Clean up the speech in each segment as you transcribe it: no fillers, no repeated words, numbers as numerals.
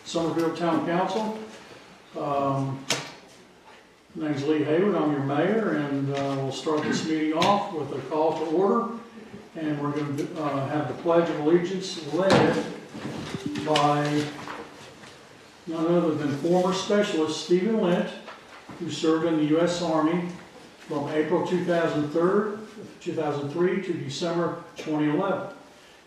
Summerfield Town Council. My name's Lee Hayward, I'm your mayor, and we'll start this meeting off with a call to order. And we're going to have the Pledge of Allegiance led by none other than former specialist Stephen Lent, who served in the U.S. Army from April 2003 to December 2011.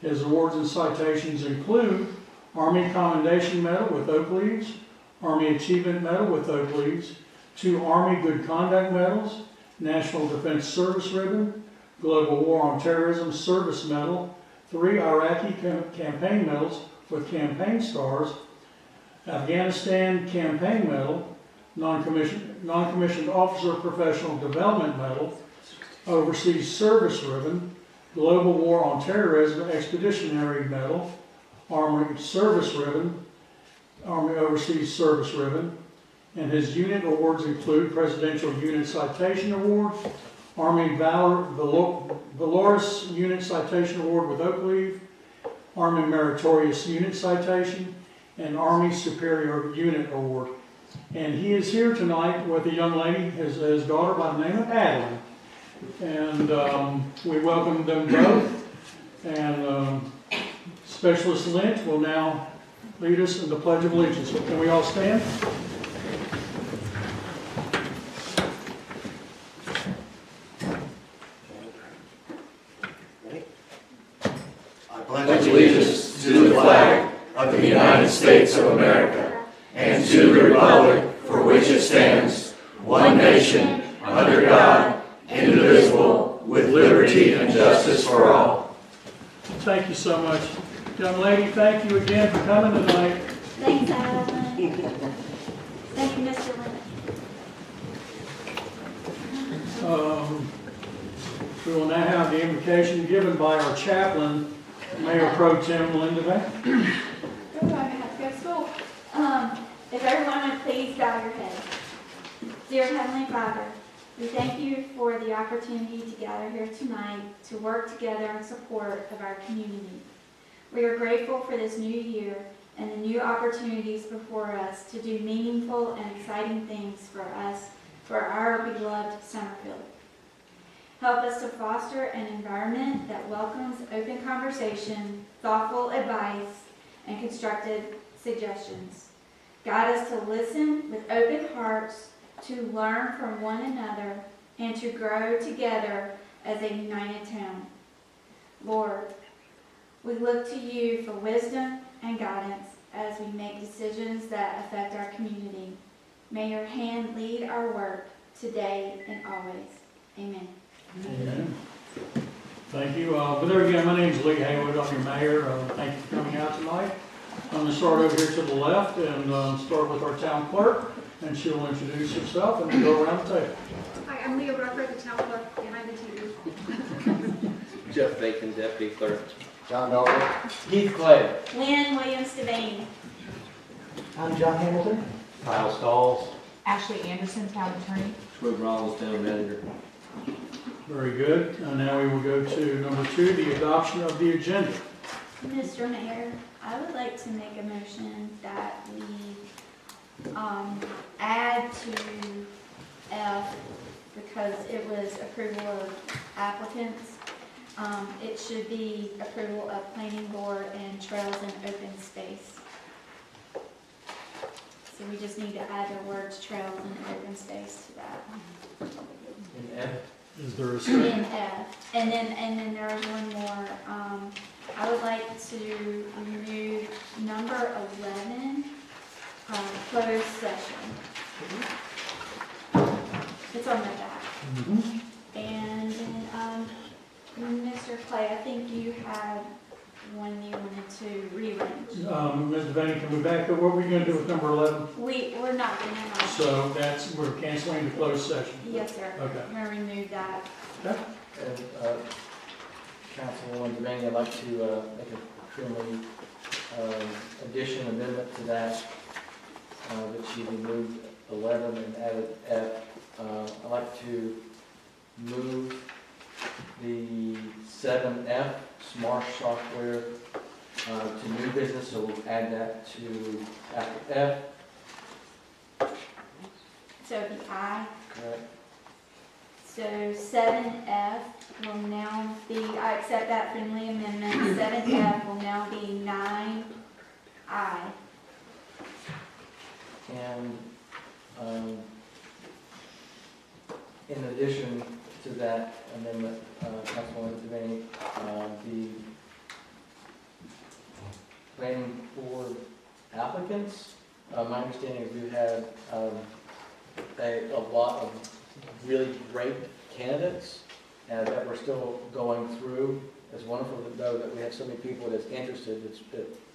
His awards and citations include Army Commendation Medal with Oak Leaves, Army Achievement Medal with Oak Leaves, 2 Army Good Conduct Medals, National Defense Service Ribbon, Global War on Terrorism Service Medal, 3 Iraqi Campaign Medals with Campaign Stars, Afghanistan Campaign Medal, Non-Commissioned Officer Professional Development Medal, Overseas Service Ribbon, Global War on Terrorism Expeditionary Medal, Army Service Ribbon, Army Overseas Service Ribbon, and his unit awards include Presidential Unit Citation Award, Army Valorous Unit Citation Award with Oak Leaf, Army Meritorious Unit Citation, and Army Superior Unit Award. And he is here tonight with a young lady, his daughter by the name of Adeline. And we welcome them both. And Specialist Lent will now lead us in the Pledge of Allegiance. Can we all stand? I pledge allegiance to the flag of the United States of America and to the republic for which it stands, one nation, under God, indivisible, with liberty and justice for all. Thank you so much. Young lady, thank you again for coming tonight. Thanks, Alan. Thank you, Mr. Lemon. We will now have the invocation given by our chaplain, Mayor Pro Tem Linda Van. Oh, I have to go to school. If everyone would please bow your head. Dear Heavenly Father, we thank you for the opportunity to gather here tonight to work together in support of our community. We are grateful for this new year and the new opportunities before us to do meaningful and exciting things for us, for our beloved Summerfield. Help us to foster an environment that welcomes open conversation, thoughtful advice, and constructive suggestions. Guide us to listen with open hearts, to learn from one another, and to grow together as a united town. Lord, we look to you for wisdom and guidance as we make decisions that affect our community. May your hand lead our work today and always. Amen. Amen. Thank you. But there again, my name is Lee Haywood. I'm your mayor. Thank you for coming out tonight. I'm going to start over here to the left and start with our town clerk, and she'll introduce herself and we'll go around the table. Hi, I'm Leah Rucker, the town clerk behind the TV. Jeff Bacon, Deputy Clerk. John Dalton. Keith Clay. Lynn Williams Devane. I'm John Hamilton. Kyle Stalls. Ashley Anderson, town attorney. Troy Ronalds, Town Manager. Very good. Now we will go to number 2, the adoption of the agenda. Mr. Mayor, I would like to make a motion that we add to F, because it was approval of applicants. It should be approval of planning board and trails and open space. So we just need to add the words trails and open space to that. In F. Is there a In second? F. And then there's one more. I would like to remove number 11, closed session. It's on my back. And then, Mr. Clay, I think you had one you wanted to rearrange. Ms. Devane, can we back up? What are we going to do with number 11? We're not going to. So we're canceling the closed session. Yes, sir. Okay. I'm going to remove that. And Councilwoman Devane, I'd like to make a friendly addition amendment to that she removed 11 and added F. I'd like to move the 7F, Smart Software to new business, so we'll add that to after F, So it'd be I. correct? So 7F will now be, I accept that friendly amendment, 7F will now be 9I. And in addition to that amendment, Councilwoman Devaney, the planning board applicants, my understanding is you had a lot of really great candidates that we're still going through. It's wonderful to know that we have so many people that's interested,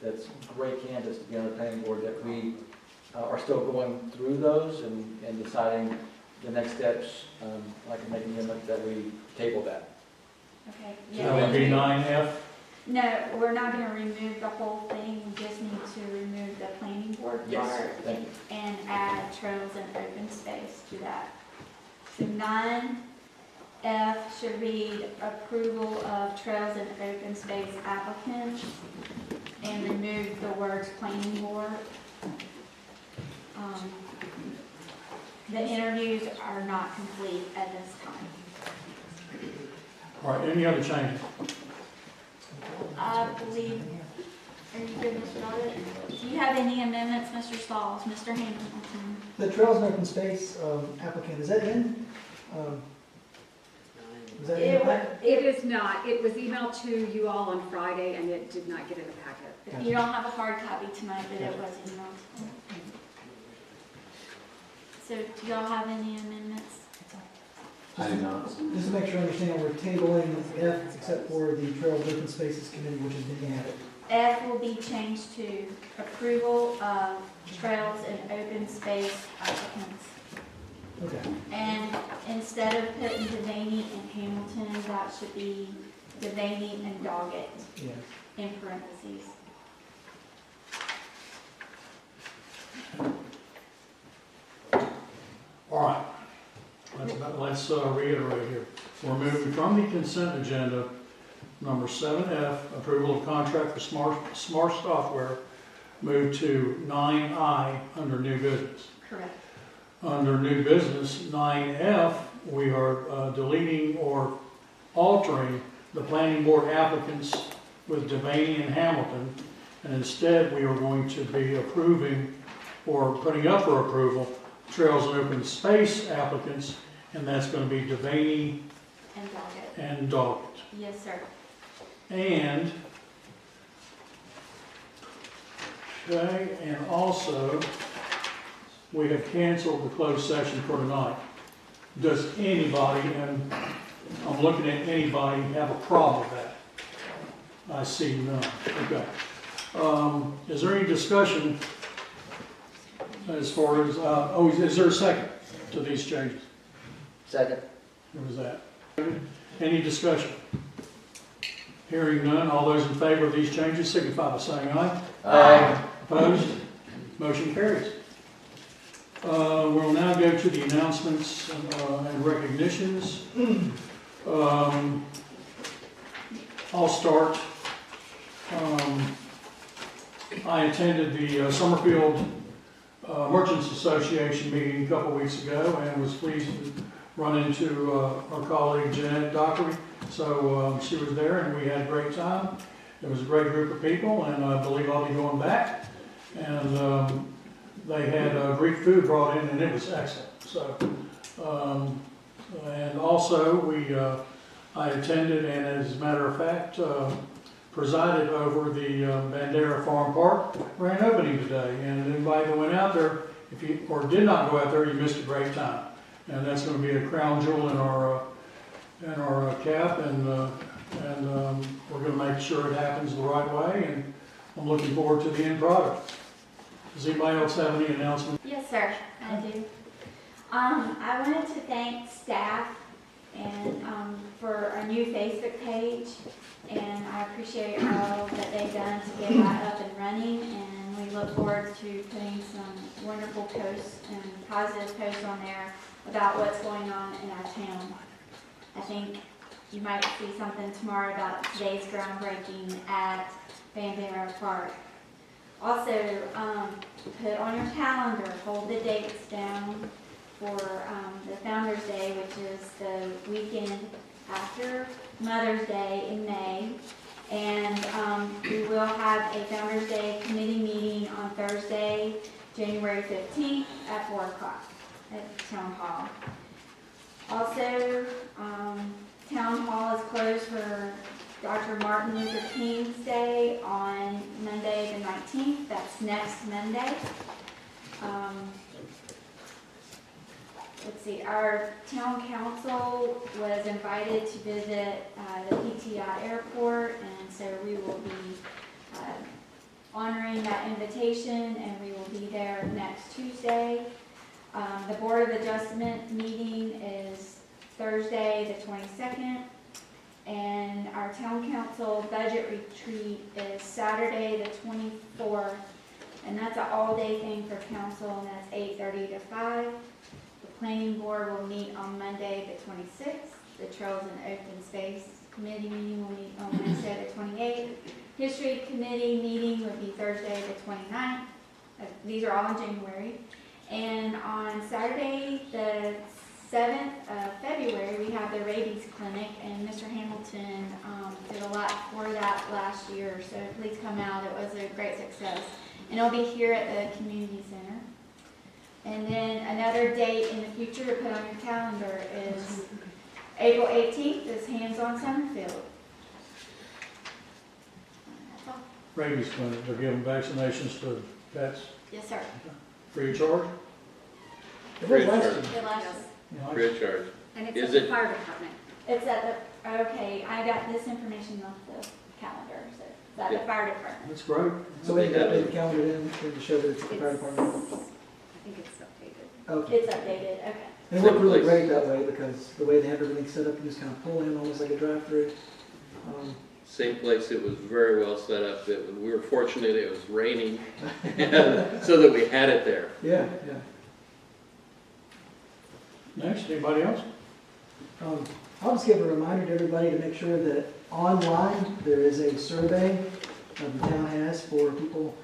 that's great candidates to be on the planning board, that we are still going through those and deciding the next steps. I can make an amendment that we table that. Okay. So that would be 9F. No, we're not gonna remove the whole thing, we just need to remove the planning board part Thank you. and add trails and open space to that. So 9F should read approval of trails and open space applicants and remove the words planning board. The interviews are not complete at this time. All right, any other changes? I believe, are you good, Mr. Doggett? Do you have any amendments, Mr. Stalls, Mr. Hamilton? The Trails and Open Space applicant, is that in? Is that in the packet? It is not. It was emailed to you all on Friday, and it did not get in the packet. If you don't have a hard copy tonight, but it was emailed. So do y'all have any amendments? I do not. Just to make sure I understand, we're tabling F except for the Trails and Open Spaces Committee, which is being added. F will be changed to approval of trails and open space applicants. Okay. And instead of putting Devaney and Hamilton, that should be Devaney and Doggett Yeah. in parentheses. All right. Let's reiterate here. We're moving from the consent agenda, number 7F, approval of contract for smart software, move to 9I under new business. Correct. Under new business, 9F, we are deleting or altering the planning board applicants with Devaney and Hamilton, and instead we are going to be approving or putting up for approval Trails and Open Space applicants, and that's going to be Devaney And Doggett. and Doggett. Yes, sir. And, okay, and also, we have canceled the closed session for tonight. Does anybody, and I'm looking at anybody, have a problem with that? I see none. Okay. Is there any discussion as far as, is there a second to these changes? Second. What was that? Any discussion? Hearing none, all those in favor of these changes signify by saying aye. Aye. Opposed? Motion carries. We'll now go to the announcements and recognitions. I'll start. I attended the Summerfield Merchants Association meeting a couple weeks ago and was pleased to run into our colleague Jeanette Dockery. So she was there and we had a great time. It was a great group of people and I believe I'll be going back. And they had Greek food brought in and it was excellent. So, and also I attended and as a matter of fact, presided over the Bandera Farm Park grand opening today. And anybody that went out there, if you, or did not go out there, you missed a great time. And that's going to be a crown jewel in our cap, and we're going to make sure it happens the right way. And I'm looking forward to the end product. Does anybody else have any announcements? Yes, sir, I do. I wanted to thank staff and for our new Facebook page, and I appreciate all that they've done to get that up and running, and we look forward to putting some wonderful posts and positive posts on there about what's going on in our town. I think you might see something tomorrow about today's groundbreaking at Van Buren Park. Also, put on your calendar, hold the dates down for the Founder's Day, which is the weekend after Mother's Day in May. And we will have a Founder's Day committee meeting on Thursday, January 15th at 4 o'clock at Town Hall. Also, Town Hall is closed for Dr. Martin Luther King's Day on Monday the 19th. That's next Monday. Let's see, our town council was invited to visit the PTI airport, and so we will be honoring that invitation, and we will be there next Tuesday. The Board of Adjustment meeting is Thursday the 22nd, and our town council budget retreat is Saturday the 24th, and that's an all-day thing for council, and that's 8:30 to 5. The planning board will meet on Monday the 26th. The Trails and Open Space Committee meeting will meet on Wednesday the 28th. History Committee meeting would be Thursday the 29th. These are all in January. And on Saturday the 7th of February, we have the rabies clinic, and Mr. Hamilton did a lot for that last year, so please come out. It was a great success. And it'll be here at the community center. And then another date in the future to put on your calendar is April 18th is Hands on Summerfield. That's all. Rabies clinic, they're giving vaccinations to pets Yes, sir. free of charge? It was Free last of year. The last, You know, Free of charge. And it's Is at the it- fire department. it's at the, okay, I got this information off the calendar, so it's at the Yeah. fire department. That's great. So we got the calendar in to show that it's at the fire department. I think it's updated. Okay. It's updated, okay. It worked really great that way because the way they have everything set up, you just kind of pull in almost like a drive-through. Same place, it was very well set up. We were fortunate it was raining, so that we had it there. Yeah, yeah. Next, anybody else? I'll just give a reminder to everybody to make sure that online there is a survey the town has for people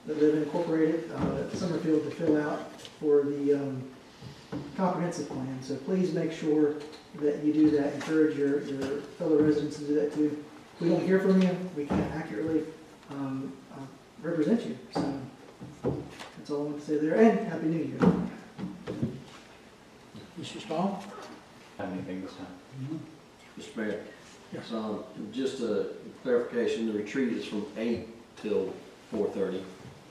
that live incorporated Summerfield to fill out for the comprehensive plan. So please make sure that you do that. Encourage your fellow residents to do that too. If we don't hear from you, we can't accurately represent you. So that's all I want to say there. And Happy New Year. Mr. Stahl? Have anything this time? Mr. Mayor, Yes. just a clarification, the retreat is from 8 till 4:30,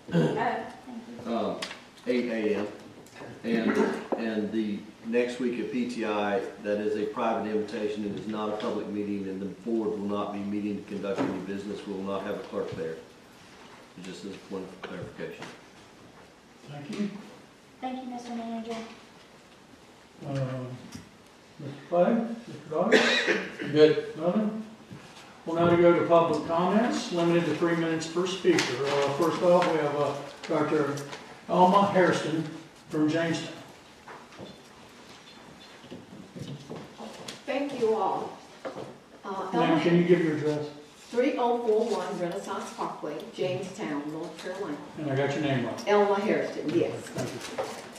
Thank you. 8 a.m. And the next week at PTI, that is a private invitation, it is not a public meeting, and the board will not be meeting to conduct any business, we will not have a clerk there. Just as a point of clarification. Thank you. Thank you, Mr. Manager. Mr. Clay, Mr. Dodd? Good. Nothing? Well, now to go to public comments, limited to 3 minutes per speaker. First off, we have Dr. Elma Hairston from Jamestown. Thank you all. Ma'am, can you give your address? 3041 Renaissance Parkway, Jamestown, North Carolina. And I got your name right. Elma Hairston, yes. Thank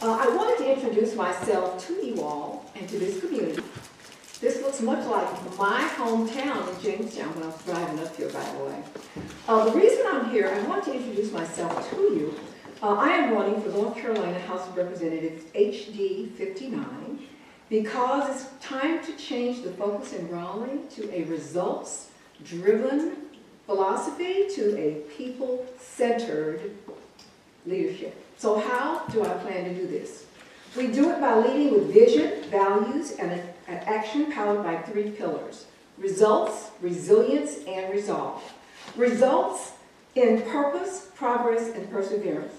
you. I wanted to introduce myself to you all and to this community. This looks much like my hometown in Jamestown when I was driving up here, by the way. The reason I'm here, I want to introduce myself to you. I am running for North Carolina House of Representatives HD 59 because it's time to change the focus in Raleigh to a results-driven philosophy to a people-centered leadership. So how do I plan to do this? We do it by leading with vision, values, and an action powered by 3 pillars: results, resilience, and resolve. Results in purpose, progress, and perseverance.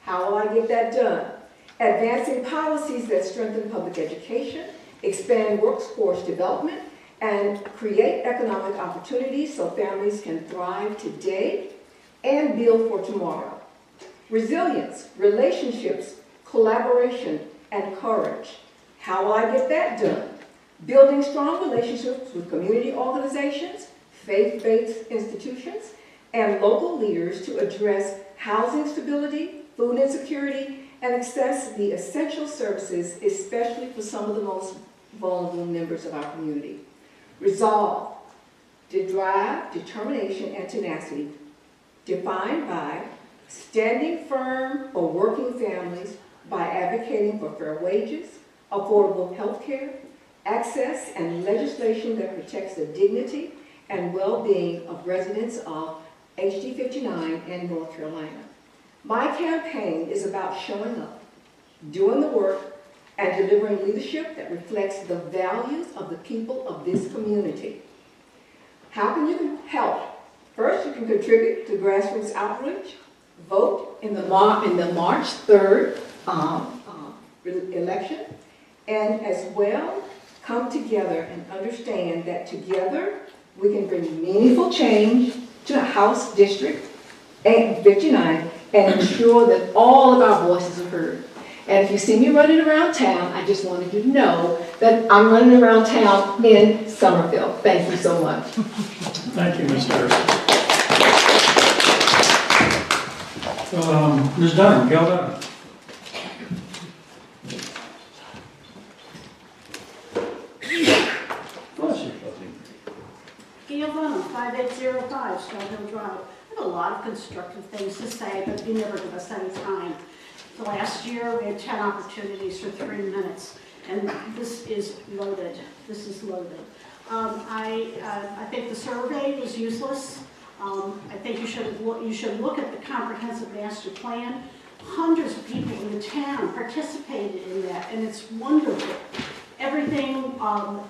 How will I get that done? Advancing policies that strengthen public education, expand workforce development, and create economic opportunities so families can thrive today and build for tomorrow. Resilience, relationships, collaboration, and courage. How will I get that done? Building strong relationships with community organizations, faith-based institutions, and local leaders to address housing stability, food insecurity, and access the essential services, especially for some of the most vulnerable members of our community. Resolve, to drive determination and tenacity, defined by standing firm for working families by advocating for fair wages, affordable health care, access and legislation that protects the dignity and well-being of residents of HD 59 and North Carolina. My campaign is about showing up, doing the work, and delivering leadership that reflects the values of the people of this community. How can you help? First, you can contribute to grassroots outreach, vote in the March 3rd election, and as well, come together and understand that together we can bring meaningful change to the House District 59 and ensure that all of our voices are heard. And if you see me running around town, I just wanted you to know that I'm running around town in Summerfield. Thank you so much. Thank you, Ms. Harrison. Ms. Dunham, Gail Dunham. Bless you. Gail Dunham, 5805 Stone Hill Drive. I have a lot of constructive things to say, but you never give us any time. The last year, we had 10 opportunities for 3 minutes, and this is loaded. This is loaded. I think the survey was useless. I think you should look at the comprehensive master plan. Hundreds of people in the town participated in that, and it's wonderful. Everything,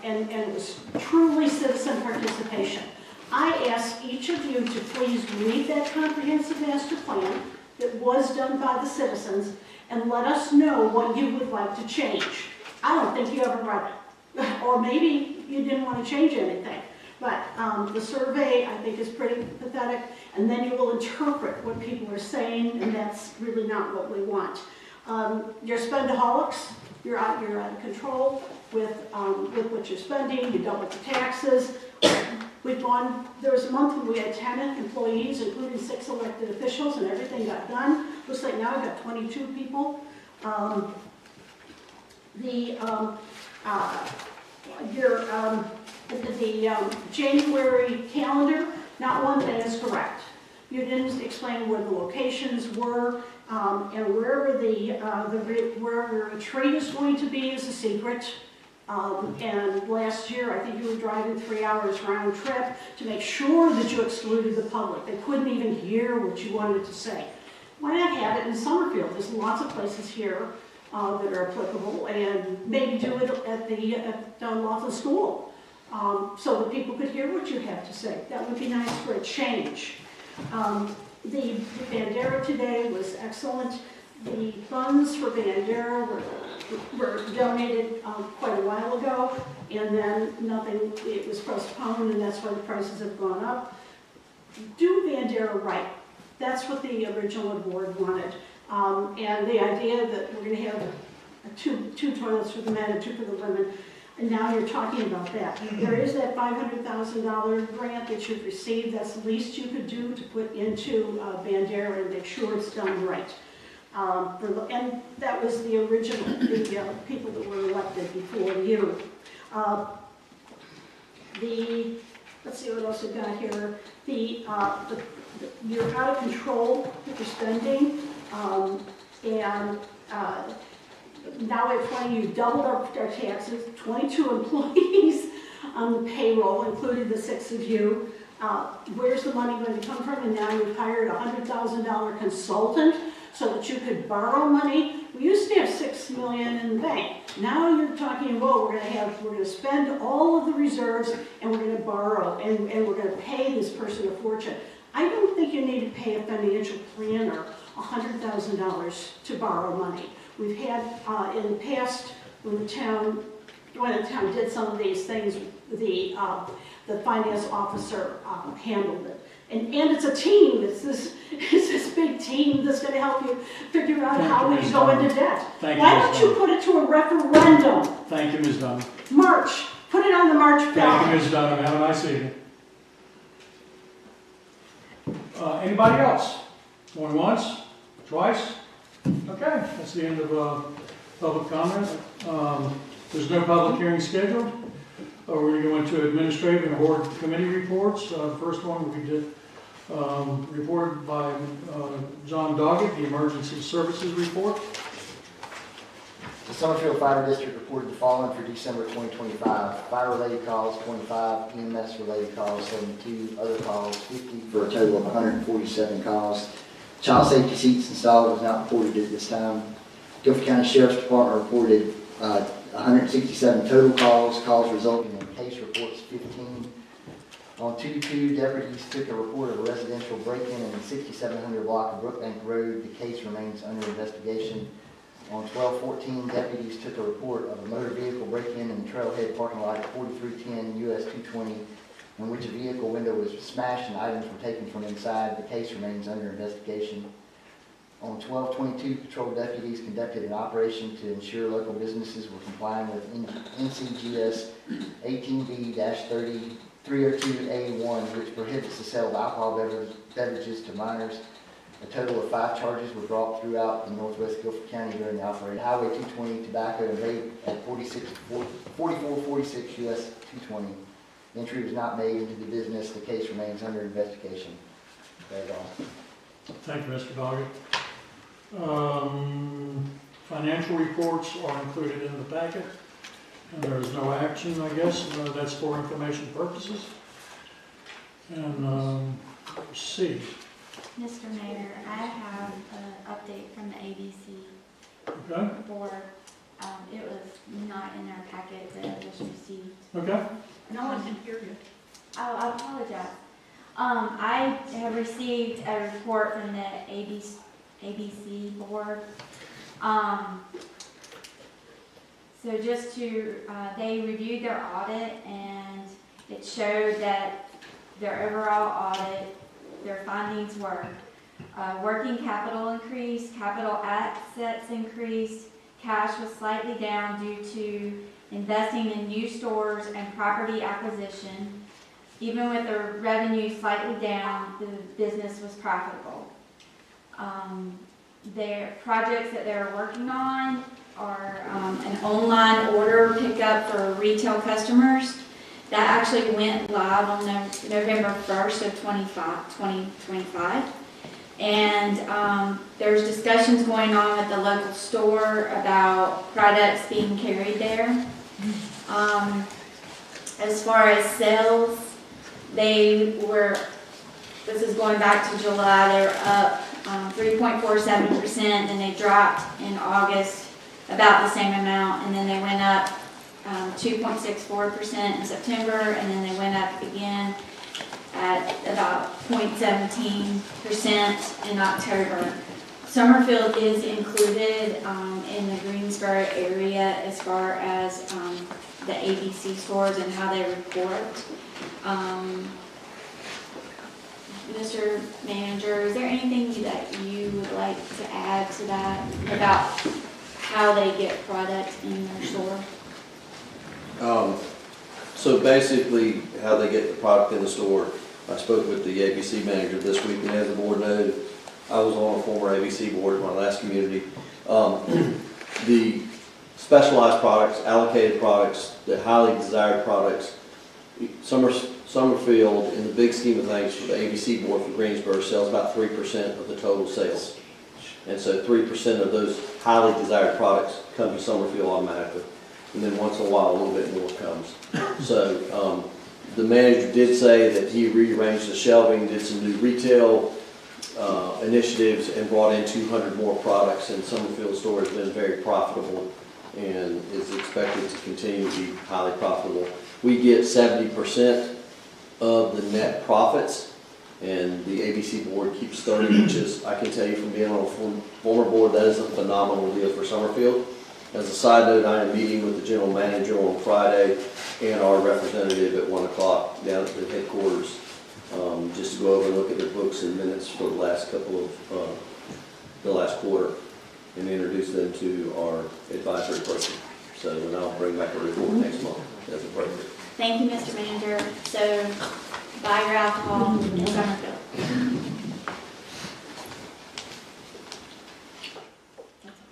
and it was truly citizen participation. I ask each of you to please read that comprehensive master plan that was done by the citizens and let us know what you would like to change. I don't think you ever read it, or maybe you didn't want to change anything. But the survey, I think, is pretty pathetic, and then you will interpret what people are saying, and that's really not what we want. You're spendaholics. You're out of control with what you're spending. You double the taxes. There was a month when we had 10 employees, including 6 elected officials, and everything got done. Looks like now we've got 22 people. The January calendar, not one thing is correct. You didn't explain where the locations were, and wherever the retreat is going to be is a secret. And last year, I think you were driving 3 hours round trip to make sure that you excluded the public. They couldn't even hear what you wanted to say. Why not have it in Summerfield? There's lots of places here that are applicable, and maybe do it at Laughlin School, so that people could hear what you have to say. That would be nice for a change. The Bandera today was excellent. The funds for Bandera were donated quite a while ago, and then nothing, it was postponed, and that's why the prices have gone up. Do Bandera right. That's what the original board wanted. And the idea that we're going to have two toilets for the men and 2 for the women, and now you're talking about that. There is that $500,000 grant that you've received. That's the least you could do to put into Bandera and make sure it's done right. And that was the original, the people that were elected before you. Let's see what else we've got here. You're out of control with your spending, and now at 20, you doubled our taxes, 22 employees on the payroll, including the 6 of you. Where's the money going to come from? And now you've hired a $100,000 consultant so that you could borrow money. We used to have $6 million in the bank. Now you're talking, well, we're going to spend all of the reserves, and we're going to borrow, and we're going to pay this person a fortune. I don't think you need to pay a financial planner $100,000 to borrow money. We've had in the past, when the town did some of these things, the finance officer handled it. And it's a team. It's this big team that's going to help you figure out how we go into debt. Why don't you put it to a referendum? Thank you, Ms. Dunham. March. Put it on the March ballot. Thank you, Ms. Dunham. Have a nice evening. Anybody else? Going once? Twice? Okay, that's the end of public comment. There's no public hearing scheduled. We're going to go into administrative and board committee reports. The first one we did reported by John Doggett, the emergency services report. The Summerfield Fire District reported the following for December 2025. Fire-related calls, 25, EMS-related calls, 72, other calls, 50, for a total of 147 calls. Child safety seats installed was not reported at this time. Guilford County Sheriff's Department reported 167 total calls resulting in case reports 15. On 2-2, deputies took a report of a residential break-in in the 6700 block of Brookbank Road. The case remains under investigation. On 12-14, deputies took a report of a motor vehicle break-in the Trailhead parking lot at 4310 US 220, in which a vehicle window was smashed and items were taken from inside. The case remains under investigation. On 12-22, patrol deputies conducted an operation to ensure local businesses were complying with NCGS 18B-302A1, which prohibits the sale of alcohol beverages to minors. A total of 5 charges were brought throughout the northwest Guilford County during the operation. Highway 220 tobacco and vape at 4446 US 220. Entry was not made into the business. The case remains under investigation. That's all. Thank you, Mr. Doggett. Financial reports are included in the packet, and there is no action, I guess. That's for information purposes. And C. Mr. Mayor, I have an update from the ABC Okay. board. It was not in our packet that I just received. Okay. No one can hear you. Oh, I apologize. I have received a report from the ABC board. So just to, they reviewed their audit and it showed that their overall audit, their findings were working capital increased, capital assets increased, cash was slightly down due to investing in new stores and property acquisition. Even with the revenue slightly down, the business was profitable. Their projects that they're working on are an online order pickup for retail customers. That actually went live on November 1st of 2025. And there's discussions going on with the local store about products being carried there. As far as sales, this is going back to July, they were up 3.47%, and they dropped in August about the same amount, and then they went up 2.64% in September, and then they went up again at about 0.17% in October. Summerfield is included in the Greensboro area as far as the ABC stores and how they report. Mr. Manager, is there anything that you would like to add to that about how they get product in their store? So basically, how they get the product in the store, I spoke with the ABC manager this week, and as the board knows, I was on a former ABC board in my last community. The specialized products, allocated products, the highly desired products, Summerfield, in the big scheme of things, for the ABC board for Greensboro, sells about 3% of the total sales. And so 3% of those highly desired products come to Summerfield automatically. And then once in a while, a little bit more comes. So the manager did say that he rearranged the shelving, did some new retail initiatives, and brought in 200 more products. And Summerfield store has been very profitable and is expected to continue to be highly profitable. We get 70% of the net profits, and the ABC board keeps 30, which is, I can tell you from being on a former board, that is a phenomenal deal for Summerfield. As a side note, I am meeting with the general manager on Friday and our representative at 1 o'clock down at the headquarters, just to go over and look at their books and minutes for the last couple of, the last quarter, and introduce them to our advisory person. So, and I'll bring back a report next month as appropriate. Thank you, Mr. Manager. So, buy your alcohol in Summerfield.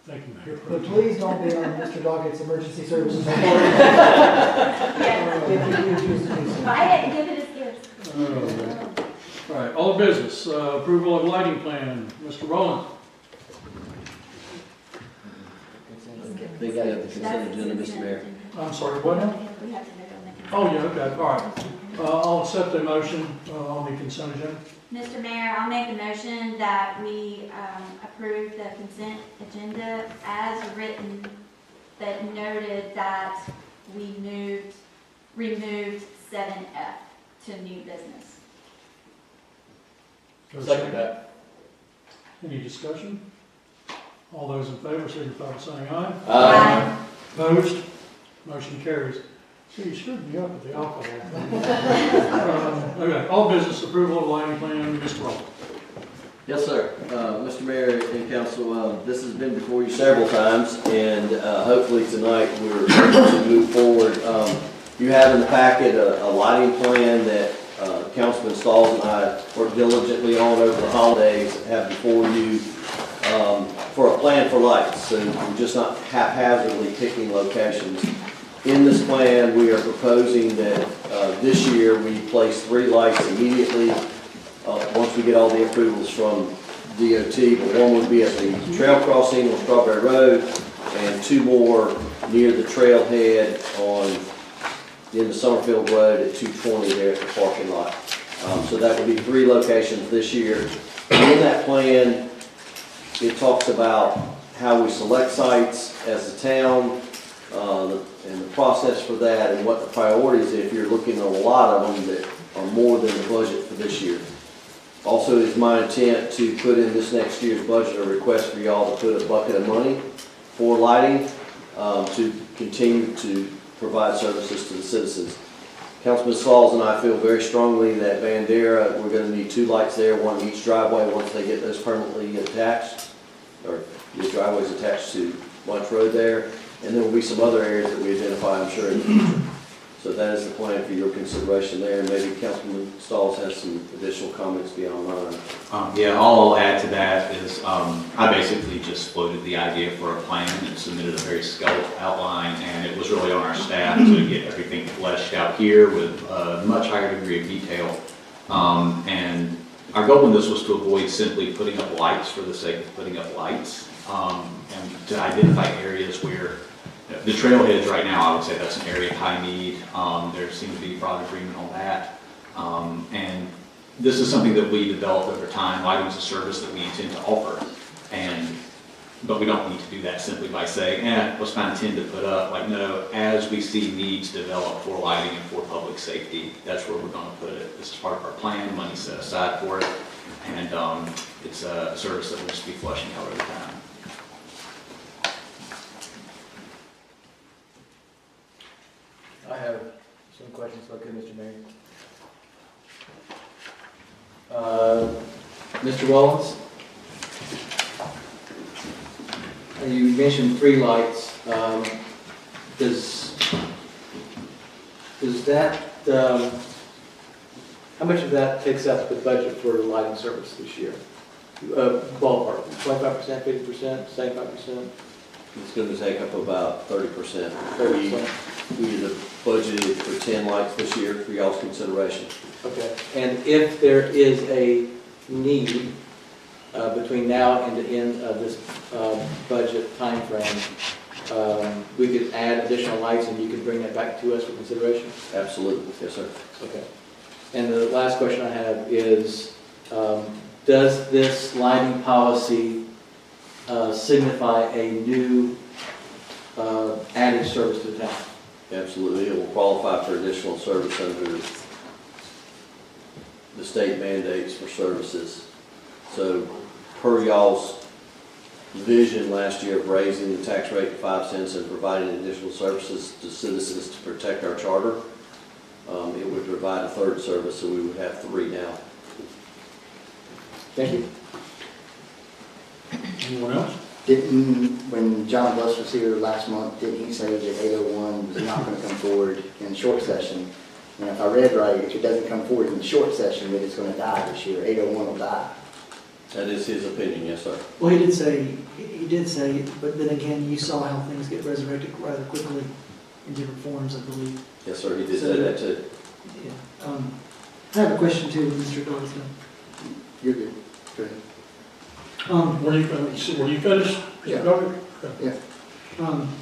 Thank you, Mayor. But please don't be on Mr. Dockett's emergency services report. Yes. If you do choose to do so. Buy it and give it as gifts. All right, all business, approval of lighting plan, Mr. Rowland. I think I have the consent agenda, Mr. Mayor. I'm sorry, what now? We have to vote on the consent. Oh, yeah, okay, all right. I'll accept the motion on the consent agenda. Mr. Mayor, I'll make a motion that we approve the consent agenda as written, that noted that we removed 7F to new business. Second that. Any discussion? All those in favor, signify by saying aye. Aye. Opposed? Motion carries. See, you screwed me up with the alcohol. Okay, all business, approval of lighting plan, Mr. Rowland. Yes, sir. Mr. Mayor and council, this has been before you several times, and hopefully tonight we're able to move forward. You have in the packet a lighting plan that Councilman Stalls and I worked diligently on over the holidays, have before you for a plan for lights, so we're just not haphazardly picking locations. In this plan, we are proposing that this year we place 3 lights immediately once we get all the approvals from DOT, but one would be at the trail crossing on Strawberry Road, and 2 more near the trailhead in the Summerfield Road at 220 there at the parking lot. So that would be 3 locations this year. In that plan, it talks about how we select sites as a town, and the process for that, and what the priorities, if you're looking at a lot of them that are more than the budget for this year. Also, it is my intent to put in this next year's budget a request for y'all to put a bucket of money for lighting to continue to provide services to the citizens. Councilman Stalls and I feel very strongly that Bandera, we're going to need 2 lights there, one in each driveway once they get those permanently attached, or the driveways attached to Lunch Road there. And there will be some other areas that we identify, I'm sure, in the future. So that is the plan for your consideration there, and maybe Councilman Stalls has some additional comments beyond mine. Yeah, all I'll add to that is I basically just floated the idea for a plan and submitted a very skeletal outline, and it was really on our staff to get everything fleshed out here with a much higher degree of detail. And our goal in this was to avoid simply putting up lights for the sake of putting up lights, and to identify areas where the trailheads right now, I would say that's an area of high need. There seems to be broad agreement on that. And this is something that we developed over time. Lighting is a service that we intend to offer. But we don't need to do that simply by saying, let's find 10 to put up. Like, no, as we see needs develop for lighting and for public safety, that's where we're going to put it. This is part of our plan, money set aside for it. And it's a service that will just be flushing out over time. I have some questions, okay, Mr. Mayor. Mr. Rollins? You mentioned 3 lights. Does that, how much of that takes up the budget for the lighting service this year? Ballpark, 25%, 50%, 75%? It's going to take up about 30%. 30%. We have budgeted for 10 lights this year for y'all's consideration. Okay, and if there is a need between now and the end of this budget timeframe, we could add additional lights and you could bring that back to us for consideration? Absolutely, yes, sir. Okay. And the last question I have is, does this lighting policy signify a new added service to the town? Absolutely, it will qualify for additional service under the state mandates for services. So per y'all's vision last year of raising the tax rate to 5 cents and providing additional services to citizens to protect our charter, it would provide a 3rd service, so we would have 3 now. Thank you. Anyone else? When John Buss was here last month, didn't he say that 801 was not going to come forward in short session? And if I read right, if it doesn't come forward in the short session, then it's going to die this year. 801 will die. That is his opinion, yes, sir. Well, he did say, he you did say, but then again, you saw how things get resurrected rather quickly in different forms, I believe. Yes, sir, he did say that too. Yeah. I have a question too, Mr. Dawson. You're good. Go ahead. Were you finished? Yeah. Okay.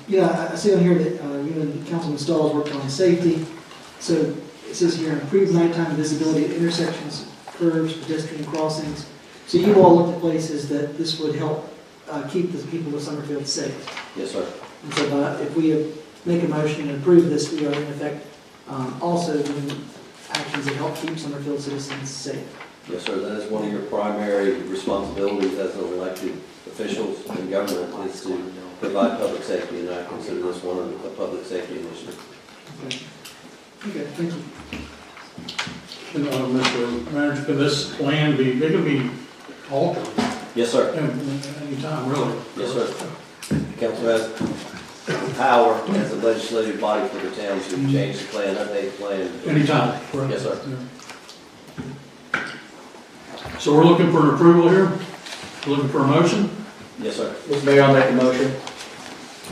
Yeah, I see on here that you and Councilman Stalls worked on safety. So it says here, improved nighttime visibility at intersections, curbs, pedestrian crossings. So you all looked at places that this would help keep the people of Summerfield safe. Yes, sir. And so if we make a motion and approve this, we are in effect also doing actions that help keep Summerfield citizens safe. Yes, sir, that is one of your primary responsibilities as an elected officials in government is to provide public safety, and I consider this one of the public safety initiatives. Okay, thank you. Mr. Manager, can this plan be, it can be altered Yes, sir. anytime, really? Yes, sir. The council has the power as a legislative body for the town to change the plan, update the plan. Anytime, correct? Yes, sir. So we're looking for an approval here? We're looking for a motion? Yes, sir. Mr. Mayor, I'll make a motion.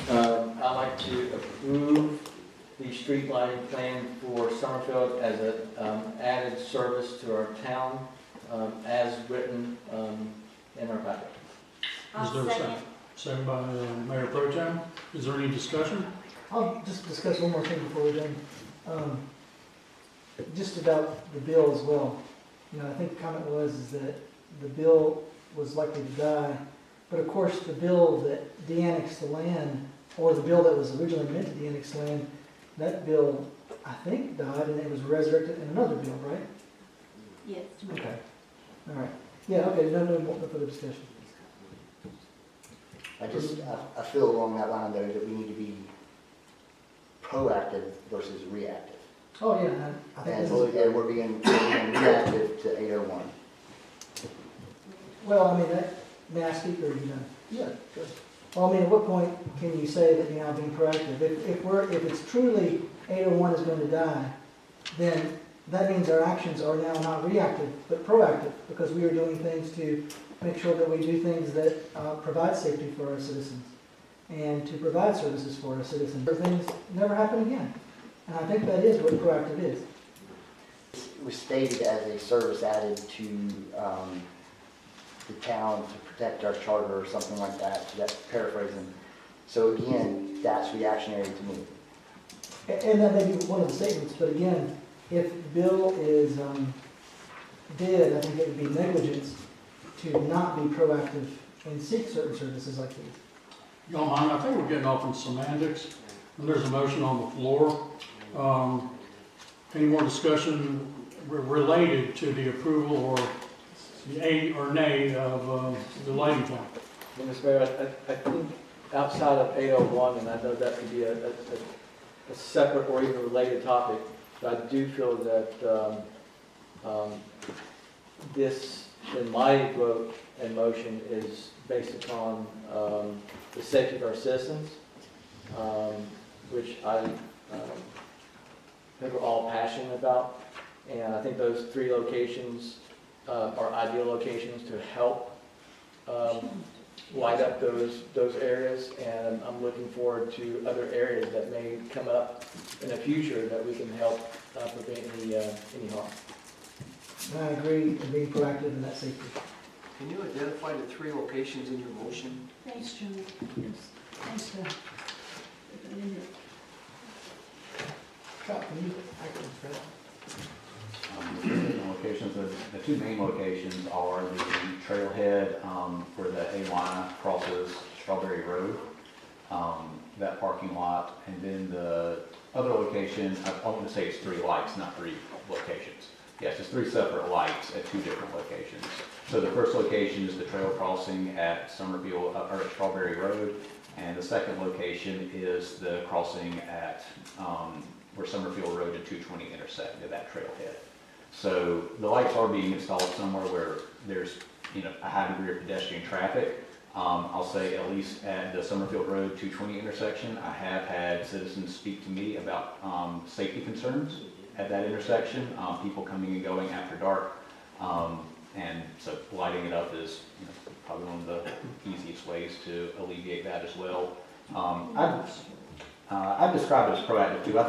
I'd like to approve the street lighting plan for Summerfield as an added service to our town, as written in our packet. Is there a second? Second by Mayor Pro Tem. Is there any discussion? I'll just discuss one more thing before we're done. Just about the bill as well. You know, I think the comment is that the bill was likely to die, but of course the bill that de-annexed the land, or the bill that was originally meant to de-annex the land, that bill, I think, died and it was resurrected in another bill, right? Yes. Okay. All right. Yeah, okay, no further discussion. I feel along that line though that we need to be proactive versus reactive. Oh, yeah, I think And this is, we're being reactive to 801. well, I mean, may I speak or are you done? Yeah, good. Well, I mean, at what point can you say that you're now being proactive? If it's truly 801 is going to die, then that means our actions are now not reactive, but proactive, because we are doing things to make sure that we do things that provide safety for our citizens and to provide services for our citizens. Things never happen again. And I think that is what proactive is. It was stated as a service added to the town to protect our charter or something like that. That's paraphrasing. So again, that's reactionary to me. And that may be one of the statements, but again, if the bill is dead, I think it would be negligence to not be proactive and seek certain services like these. Y'all mind, I think we're getting off in semantics, and there's a motion on the floor. Any more discussion related to the approval or the A or nay of the lighting plan? Mr. Mayor, I think outside of 801, and I know that could be a separate or even related topic, but I do feel that this, in my vote and motion, is based upon the safety of our citizens, which I think we're all passionate about. And I think those 3 locations are ideal locations to help light up those areas. And I'm looking forward to other areas that may come up in the future that we can help prevent any harm. And I agree in being proactive in that safety. Can you identify the 3 locations in your motion? Thanks, Jim. Thanks, Bill. Scott, can you actually spread? The locations, the 2 main locations are the trailhead where the AY crosses Strawberry Road, that parking lot, and then the other location, I want to say it's 3 lights, not 3 locations. Yes, it's 3 separate lights at 2 different locations. So the first location is the trail crossing at Summerfield, or at Strawberry Road, and the second location is the crossing at where Summerfield Road and 220 intersect at that trailhead. So the lights are being installed somewhere where there's a high degree of pedestrian traffic. I'll say at least at the Summerfield Road 220 intersection, I have had citizens speak to me about safety concerns at that intersection, people coming and going after dark. And so lighting it up is, probably one of the easiest ways to alleviate that as well. I'd describe it as proactive too. I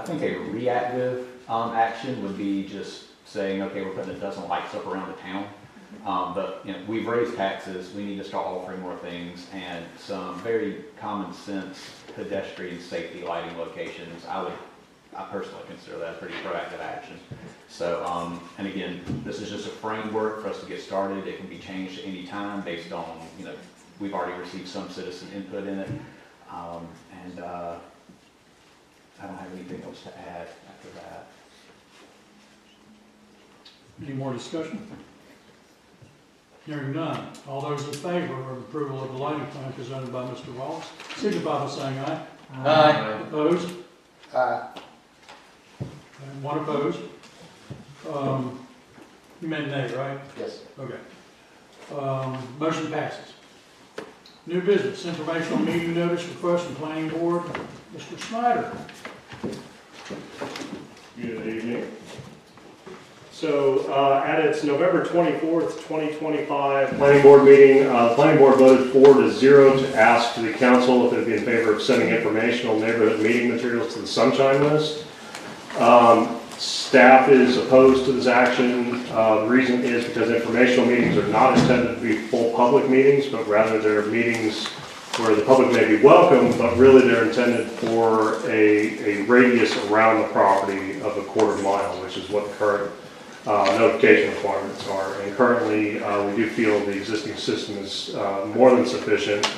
think a reactive action would be just saying, okay, we're putting a dozen lights up around the town. But we've raised taxes, we need to start offering more things, and some very common sense pedestrian safety lighting locations. I personally consider that a pretty proactive action. So, and again, this is just a framework for us to get started. It can be changed at any time based on, we've already received some citizen input in it. And I don't have anything else to add after that. Any more discussion? Hearing none. All those in favor of approval of the lighting plan presented by Mr. Wallace, signify by saying aye. Aye. Opposed? Aye. And one opposed. You meant nay, right? Yes. Okay. Motion passes. New business, informational meeting notice request from planning board. Mr. Snyder. Good evening. So at its November 24th, 2025 planning board meeting, the planning board voted 4-0 to ask the council if it would be in favor of sending informational neighborhood meeting materials to the Sunshine List. Staff is opposed to this action. The reason is because informational meetings are not intended to be full public meetings, but rather they're meetings where the public may be welcome, but really they're intended for a radius around the property of a quarter-mile, which is what the current notification requirements are. And currently, we do feel the existing system is more than sufficient.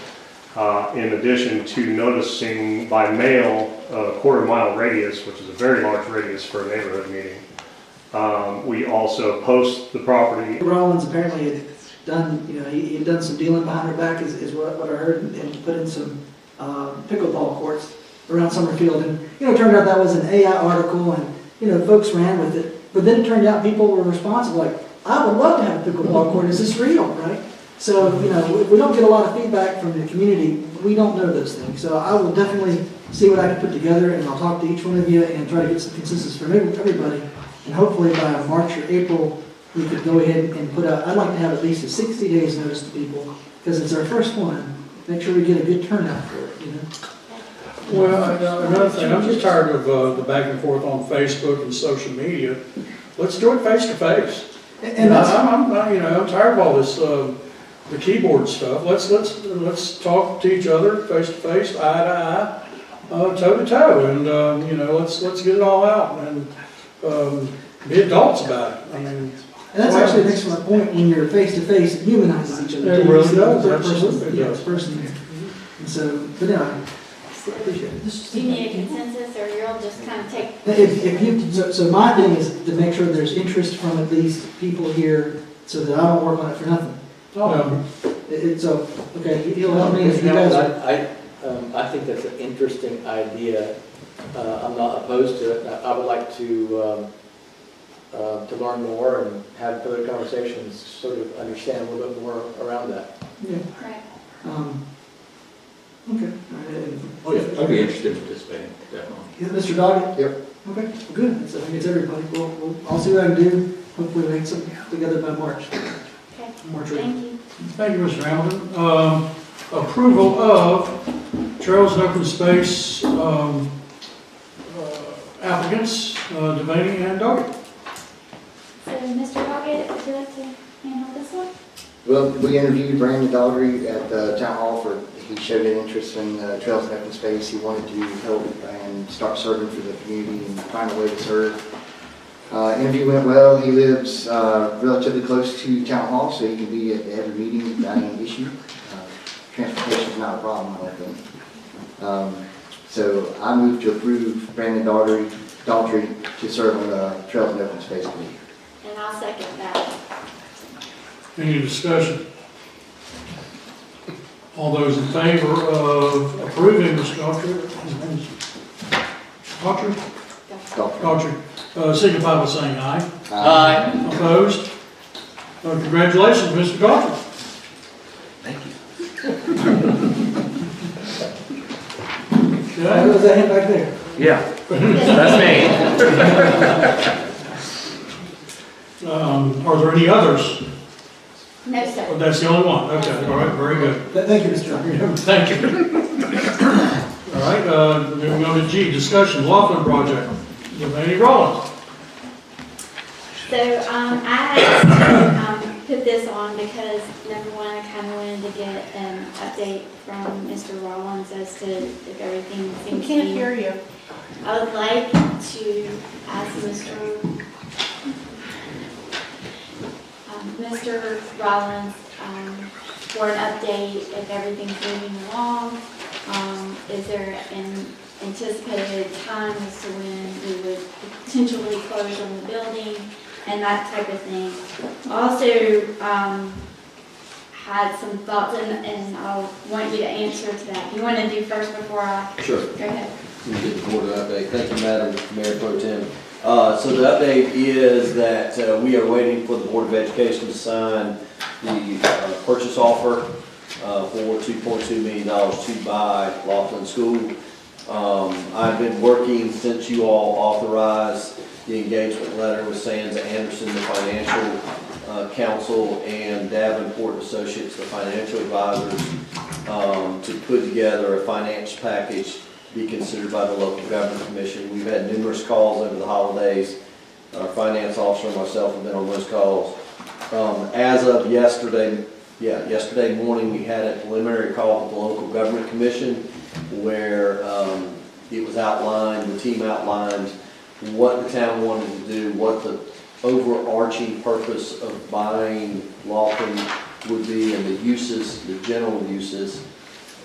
In addition to noticing by mail a quarter-mile radius, which is a very large radius for a neighborhood meeting, we also post the property. Rollins apparently had done, he had done some dealing behind her back, is what I heard, and put in some pickleball courts around Summerfield. And, it turned out that was an AI article, and, folks ran with it. But then it turned out people were responsive, like, I would love to have a pickleball court. Is this real, right? So, if we don't get a lot of feedback from the community, we don't know those things. So I will definitely see what I can put together, and I'll talk to each one of you and try to get some consensus from everybody. And hopefully by March or April, we could go ahead and put out, I'd like to have at least a 60 days notice to people, because it's our first one. Make sure we get a good turnout for it, Well, another thing, I'm just tired of the back and forth on Facebook and social media. Let's do it face to face. And I'm tired of all this, the keyboard stuff. Let's talk to each other face to face, eye to eye, toe to toe, and let's get it all out and be adults about it. And that's actually an excellent point. When you're face to face, it humanizes each other. It really does. Absolutely, person. And so, but anyway. Appreciate it. Do you need a consensus, or you'll just kind of take? So my thing is to make sure there's interest from at least people here, so that I don't work on it for nothing. So, okay, he'll help me if you guys are. I think that's an interesting idea. I'm not opposed to it. I would like to learn more and have further conversations, sort of understand a little bit more around that. Yeah. Right. Okay. Oh, yeah, I'd be interested in participating, definitely. Mr. Doggett? Yep. Okay, well, good. I think it's everybody. I'll see what I can do. Hopefully we make something together by March. Okay. March Thank you. Thank you, Mr. Hamilton. Approval of Trails and Open Space applicants, Devaney and Doggett. So, Mr. Doggett, would you like to handle this one? Well, we interviewed Brandon Daughtry at the town hall he showed an interest in Trails and Open Space. He wanted to help and start serving for the community and find a way to serve. Interview went well. He lives relatively close to town hall, so he can be at every meeting without any issue. Transportation is not a problem, I don't think. So I move to approve Brandon Daughtry to serve on the Trails and Open Space Committee. And I'll second that. Any discussion? All those in favor of approving Mr. Daughtry, signify by saying aye. Aye. Opposed? Congratulations, Mr. Daughtry. Thank you. Okay. Was that him back there? Yeah, that's me. Are there any others? No, sir. Oh, that's the only one, okay, all right, very good. Thank you, Mr. Chairman. Thank you. All right, moving on to G, discussion, Laughlin project. Lady Rollins. So, I had to, put this on because, number one, I kind of wanted to get an update from Mr. Rollins as to if everything seems to be. Can't hear you. I would like to ask Mr. Rollins, for an update if everything's moving along. Is there an anticipated time as to when we would potentially close on the building and that type of thing? Also, had some thoughts and I want you to answer to that. Do you want to do first before I? Sure. Go ahead. Let me get the board update. Thank you, Madam Mayor Pro Tem. So the update is that we are waiting for the Board of Education to sign the purchase offer for $2.2 million to buy Laughlin School. I've been working since you all authorized the engagement letter with Sands Anderson, the financial counsel, and Davenport Associates, the financial advisors, to put together a finance package to be considered by the local government commission. We've had numerous calls over the holidays. Our finance officer and myself have been on those calls. As of yesterday morning, we had a preliminary call with the local government commission where it was outlined, the team outlined what the town wanted to do, what the overarching purpose of buying Laughlin would be, and the uses, the general uses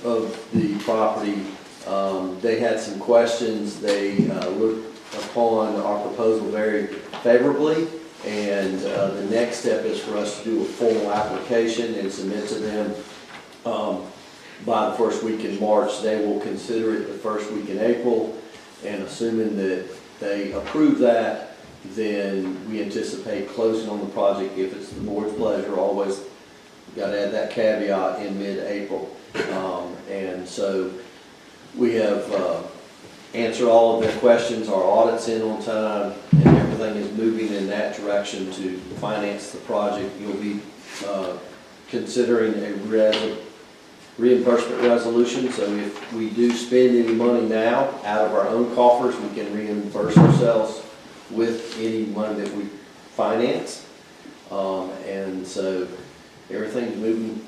of the property. They had some questions. They looked upon our proposal very favorably, and the next step is for us to do a formal application and submit to them by the first week in March. They will consider it the first week in April, and assuming that they approve that, then we anticipate closing on the project if it's the board's pleasure. Always got to add that caveat in mid-April. And so we have answered all of their questions. Our audit's in on time, and everything is moving in that direction to finance the project. You'll be considering a reimbursement resolution. So if we do spend any money now out of our own coffers, we can reimburse ourselves with any money that we finance. And so everything's moving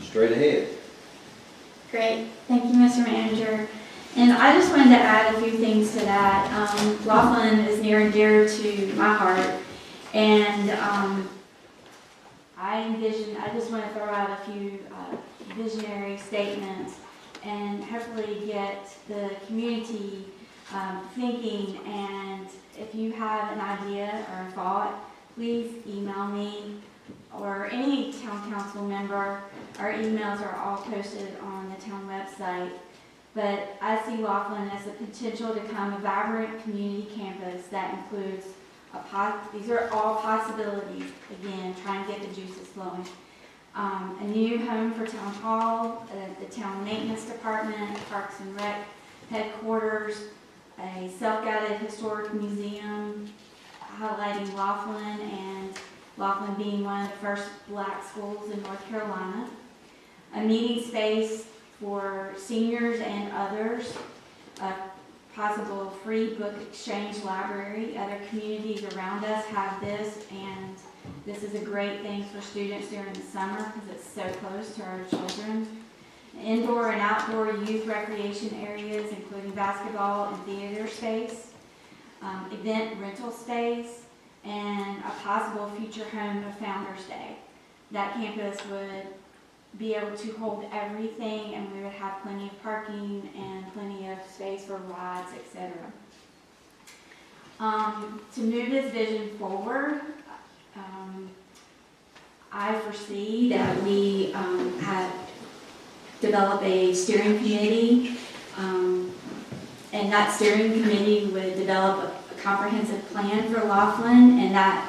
straight ahead. Great, thank you, Mr. Manager. And I just wanted to add a few things to that. Laughlin is near and dear to my heart, and I just want to throw out a few visionary statements and hopefully get the community thinking. And if you have an idea or a thought, please email me or any town council member. Our emails are all posted on the town website. But I see Laughlin as a potential to become a vibrant community campus that includes these are all possibilities, again, trying to get the juices flowing. A new home for town hall, the town maintenance department, Parks and Rec headquarters, a self-guided historic museum highlighting Laughlin, and Laughlin being one of the first black schools in North Carolina, a meeting space for seniors and others, a possible free book exchange library. Other communities around us have this, and this is a great thing for students during the summer because it's so close to our children. Indoor and outdoor youth recreation areas, including basketball and theater space, event rental space, and a possible future home of Founders Day. That campus would be able to hold everything, and we would have plenty of parking and plenty of space for rides, etc. To move this vision forward, I foresee that we have developed a steering committee, and that steering committee would develop a comprehensive plan for Laughlin, and that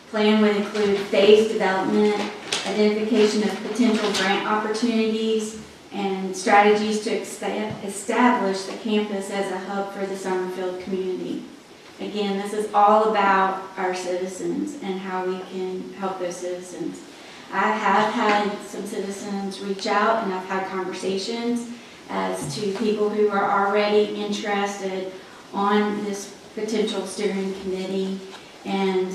plan would include phased development, identification of potential grant opportunities, and strategies to establish the campus as a hub for the Summerfield community. again, this is all about our citizens and how we can help those citizens. I have had some citizens reach out and I've had conversations as to people who are already interested on this potential steering committee. And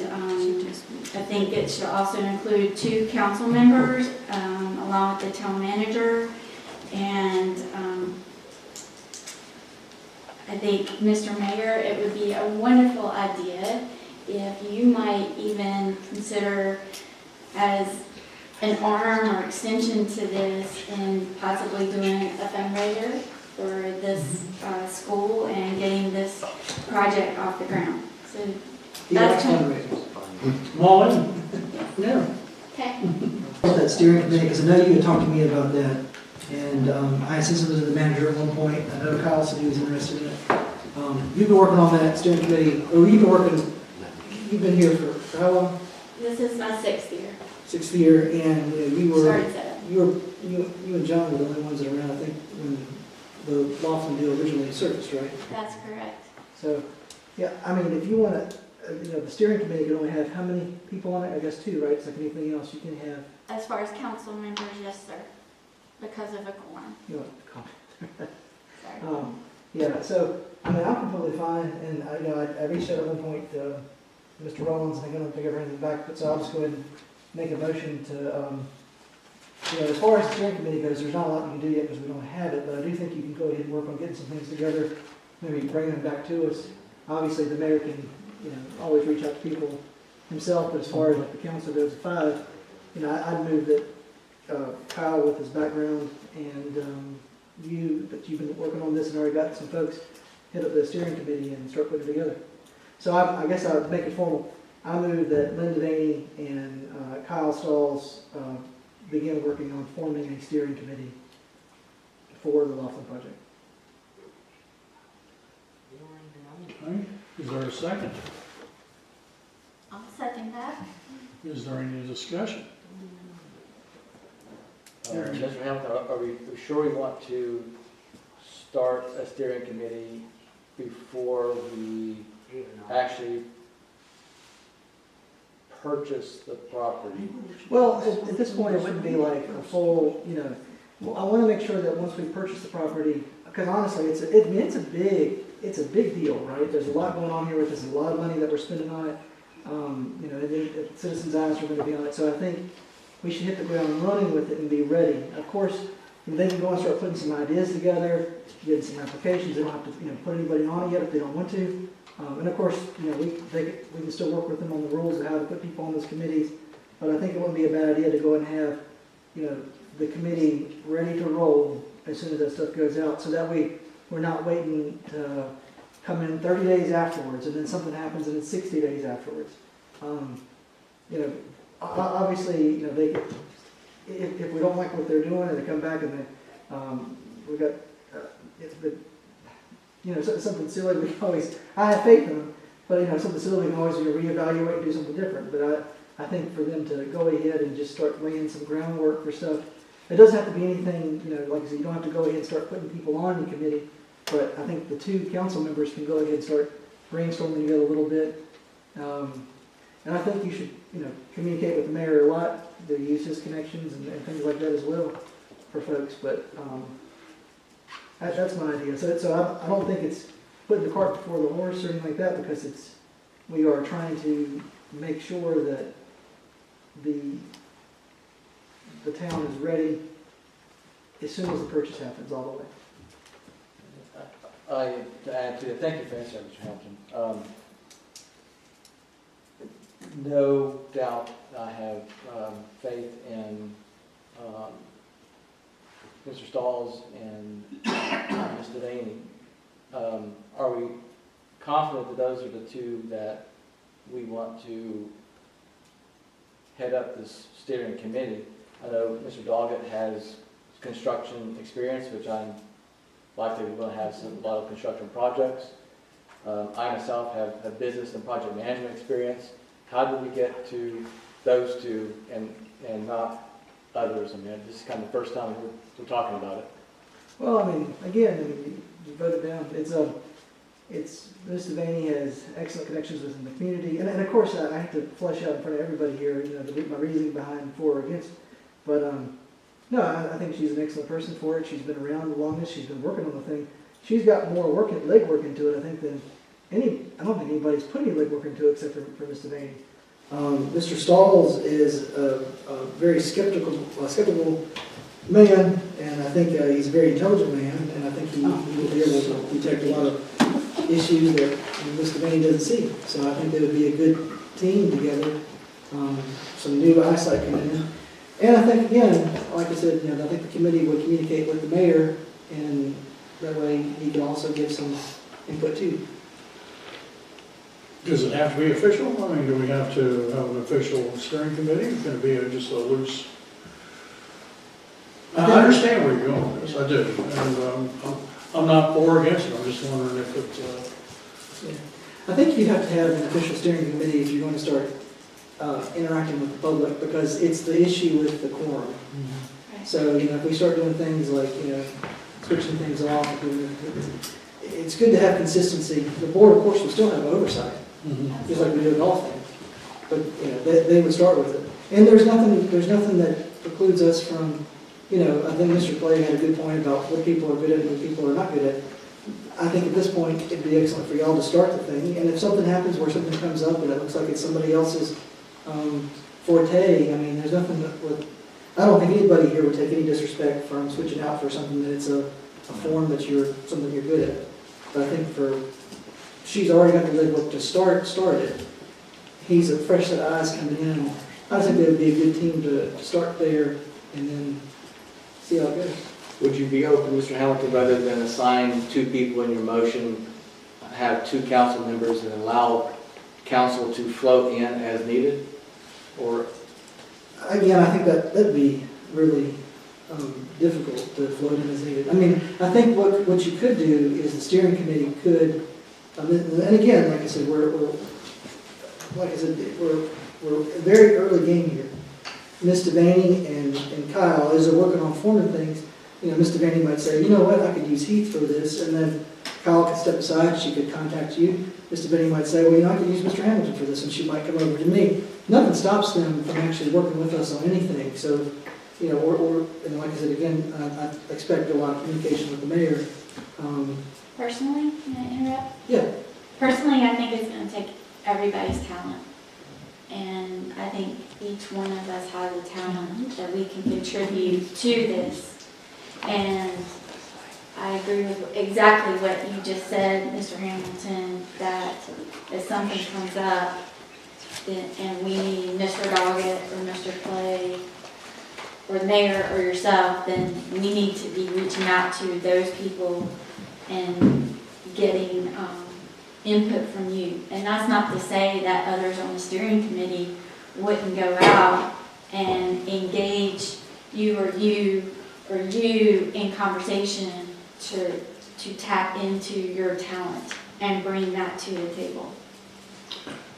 I think it should also include 2 council members, along with the town manager. And I think, Mr. Mayor, it would be a wonderful idea if you might even consider as an arm or extension to this and possibly doing a fundraiser for this school and getting this project off the ground. So that's kind of, Molly? No. okay. That steering committee, because I know you had talked to me about that, and I sent something to the manager at one point. I know Kyle said he was interested in it. You've been working on that steering committee, or you've been here for how long? This is my 6th year. 6th year, and you were, Started 7. you and John were the only ones that were around, I think, when the Laughlin deal originally surfaced, right? That's correct. So, yeah, I mean, if you want to, the steering committee can only have how many people on it? I guess 2, right? It's like anything else you can have. As far as council members, yes, sir, because of a quorum. You want to comment? Sorry. Yeah, so, I mean, I'm completely fine, and I reached out at one point to Mr. Rollins, and I don't think I ever anything back, but so I'll just go ahead and make a motion to, as far as the steering committee goes, there's not a lot we can do yet because we don't have it, but I do think you can go ahead and work on getting some things together, maybe bring them back to us. Obviously, the mayor can, always reach out to people himself, but as far as like the council goes at 5, I'd move that Kyle with his background and that you've been working on this and already got some folks, head up the steering committee and start putting it together. So I guess I would make it formal. I move that Linda Daney and Kyle Stalls begin working on forming a steering committee for the Laughlin project. Okay. Is there a second? I'll second that. Is there any discussion? Mr. Hamilton, are we sure we want to start a steering committee before we actually purchase the property? Well, at this point, it wouldn't be like a full, I want to make sure that once we purchase the property, because honestly, it's a big deal, right? There's a lot going on here with this, a lot of money that we're spending on it. Citizens' eyes are going to be on it, so I think we should hit the ground running with it and be ready. Of course, they can go and start putting some ideas together, getting some applications. They don't have to, put anybody on it yet if they don't want to. And of course, we can still work with them on the rules of how to put people on those committees. But I think it wouldn't be a bad idea to go and have, the committee ready to roll as soon as that stuff goes out. So that way we're not waiting to come in 30 days afterwards and then something happens and it's 60 days afterwards. Obviously, if we don't like what they're doing and they come back and we've got, something silly, we can always, I have faith in them, but something silly, we can always reevaluate and do something different. But I think for them to go ahead and just start laying some groundwork for stuff, it doesn't have to be anything, like I said, you don't have to go ahead and start putting people on the committee, but I think the 2 council members can go ahead and start brainstorming together a little bit. And I think you should, communicate with the mayor a lot, to use his connections and things like that as well for folks. But that's my idea. So I don't think it's putting the cart before the horse or anything like that, because we are trying to make sure that the town is ready as soon as the purchase happens all the way. To add to it, thank you for answering, Mr. Hamilton. No doubt I have faith in Mr. Stalls and Ms. Devaney. Are we confident that those are the 2 that we want to head up this steering committee? I know Mr. Doggett has construction experience, which I'm likely going to have a lot of construction projects. I myself have business and project management experience. How do we get to those 2 and not others? I mean, this is kind of the first time we're talking about it. Well, I mean, again, you voted down. It's Ms. Devaney has excellent connections within the community, and of course, I have to flesh out in front of everybody here, my reasoning behind for or against. But, no, I think she's an excellent person for it. She's been around the longest. She's been working on the thing. She's got more legwork into it, I think, than I don't think anybody's put any legwork into it except for Ms. Devaney. Mr. Stalls is a very skeptical man, and I think he's a very intelligent man, and I think he will be able to detect a lot of issues that Ms. Devaney doesn't see. So I think they would be a good team together, some new eyesight coming in. And I think, again, like I said, I think the committee would communicate with the mayor, and that way he can also give some input too. Does it have to be official? I mean, do we have to have an official steering committee? Can it be just a loose? I understand where you're going with this, I do. And I'm not for or against it. I'm just wondering if it's... I think you have to have an official steering committee if you're going to start interacting with the public, because it's the issue with the quorum. Right. So, if we start doing things like, switching things off, it's good to have consistency. The board, of course, will still have oversight, just like we do in all things. But, they would start with it. And there's nothing that precludes us from, I think Mr. Clay had a good point about what people are good at and what people are not good at. I think at this point, it'd be excellent for y'all to start the thing. And if something happens where something comes up and it looks like it's somebody else's forte, I mean, there's nothing that would, I don't think anybody here would take any disrespect from switching out for something that it's a form that something you're good at. But I think she's already got the legwork to start it. He's a fresh set of eyes coming in. I think it would be a good team to start there and then see how it goes. Would you be open, Mr. Hamilton, rather than assign two people in your motion, have two council members and allow council to float in as needed? Or again, I think that'd be really difficult to float in as needed. I mean, I think what you could do is the steering committee could, and again, like I said, we're very early game here. Ms. Devaney and Kyle, as they're working on forming things, Ms. Devaney might say, you know what, I could use Heath for this, and then Kyle could step aside, she could contact you. Ms. Devaney might say, well, I could use Mr. Hamilton for this, and she might come over to me. Nothing stops them from actually working with us on anything. So, and like I said, again, I expect a lot of communication with the mayor. Personally, can I interrupt? Yeah. Personally, I think it's going to take everybody's talent. And I think each one of us has a talent that we can contribute to this. And I agree with exactly what you just said, Mr. Hamilton, that if something comes up and we need Mr. Doggett or Mr. Clay or the mayor or yourself, then we need to be reaching out to those people and getting input from you. And that's not to say that others on the steering committee wouldn't go out and engage you in conversation to tap into your talent and bring that to the table.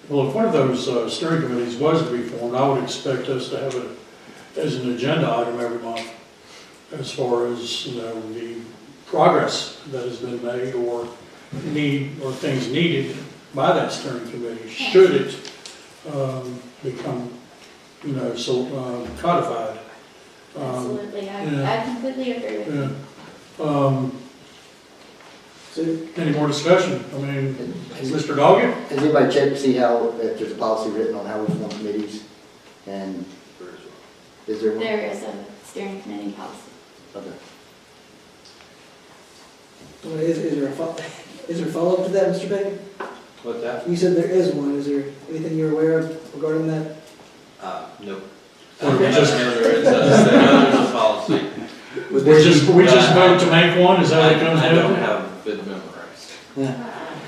Well, if one of those steering committees was to be formed, I would expect us to have it as an agenda item every month, as far as, the progress that has been made or things needed by that steering committee, should it become, codified. Absolutely, I completely agree with you. So, any more discussion? I mean, Mr. Doggett? Has anybody checked to see if there's a policy written on how we form committees? And is there one? There is a steering committee policy. Okay. Well, is there a follow-up to that, Mr. Bacon? What's that? You said there is one. Is there anything you're aware of regarding that? Nope. Or we just- There's a policy. We just vote to make one, is that what it comes down I to? don't have it memorized.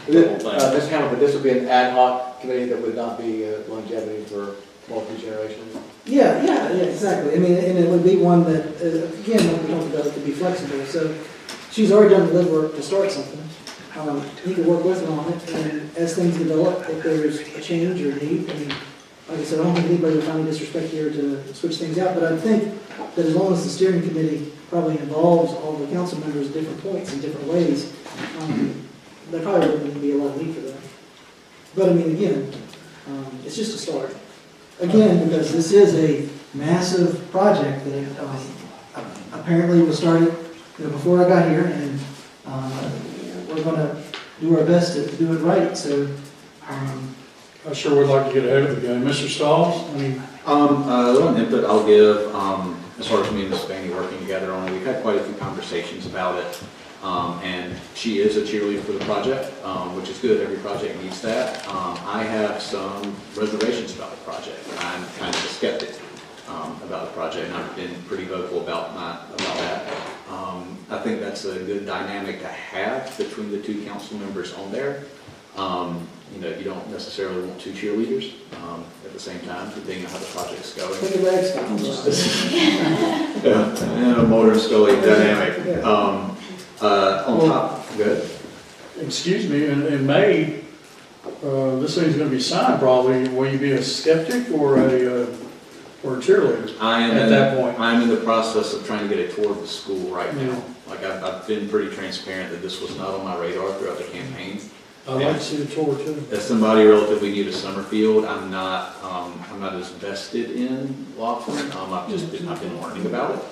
Mr. Hamilton, this would be an ad hoc committee that would not be longevity for multi-generations? Yeah, exactly. I mean, and it would be one that, again, like we talked about, it could be flexible. So she's already done the legwork to start something. He could work with her on it, and as things develop, if there's a change or need, I mean, like I said, I don't think anybody would find any disrespect here to switch things out, but I think that as long as the steering committee probably involves all the council members at different points in different ways, there probably wouldn't even be a lot of need for that. But I mean, again, it's just a start. Again, because this is a massive project that apparently was started before I got here, and we're going to do our best to do it right. So I sure would like to get ahead of the game. Mr. Stalls, I mean, A little input I'll give, as far as me and Ms. Fanny working together on it, we've had quite a few conversations about it. And she is a cheerleader for the project, which is good. Every project needs that. I have some reservations about the project. I'm kind of a skeptic about the project, and I've been pretty vocal about that. I think that's a good dynamic to have between the two council members on there. You don't necessarily want two cheerleaders at the same time, depending on how the project's going. think of that. Yeah, Mulder and Scully dynamic. On top, good. excuse me, in May, this thing's gonna be signed probably. Will you be a skeptic or a cheerleader? I am at that point? I'm in the process of trying to get it toward the school right now. Yeah. Like I've been pretty transparent that this was not on my radar throughout the campaign. I'd like to see the tour too. As somebody relatively new to Summerfield, I'm not as vested in Laughlin. I've been learning about it.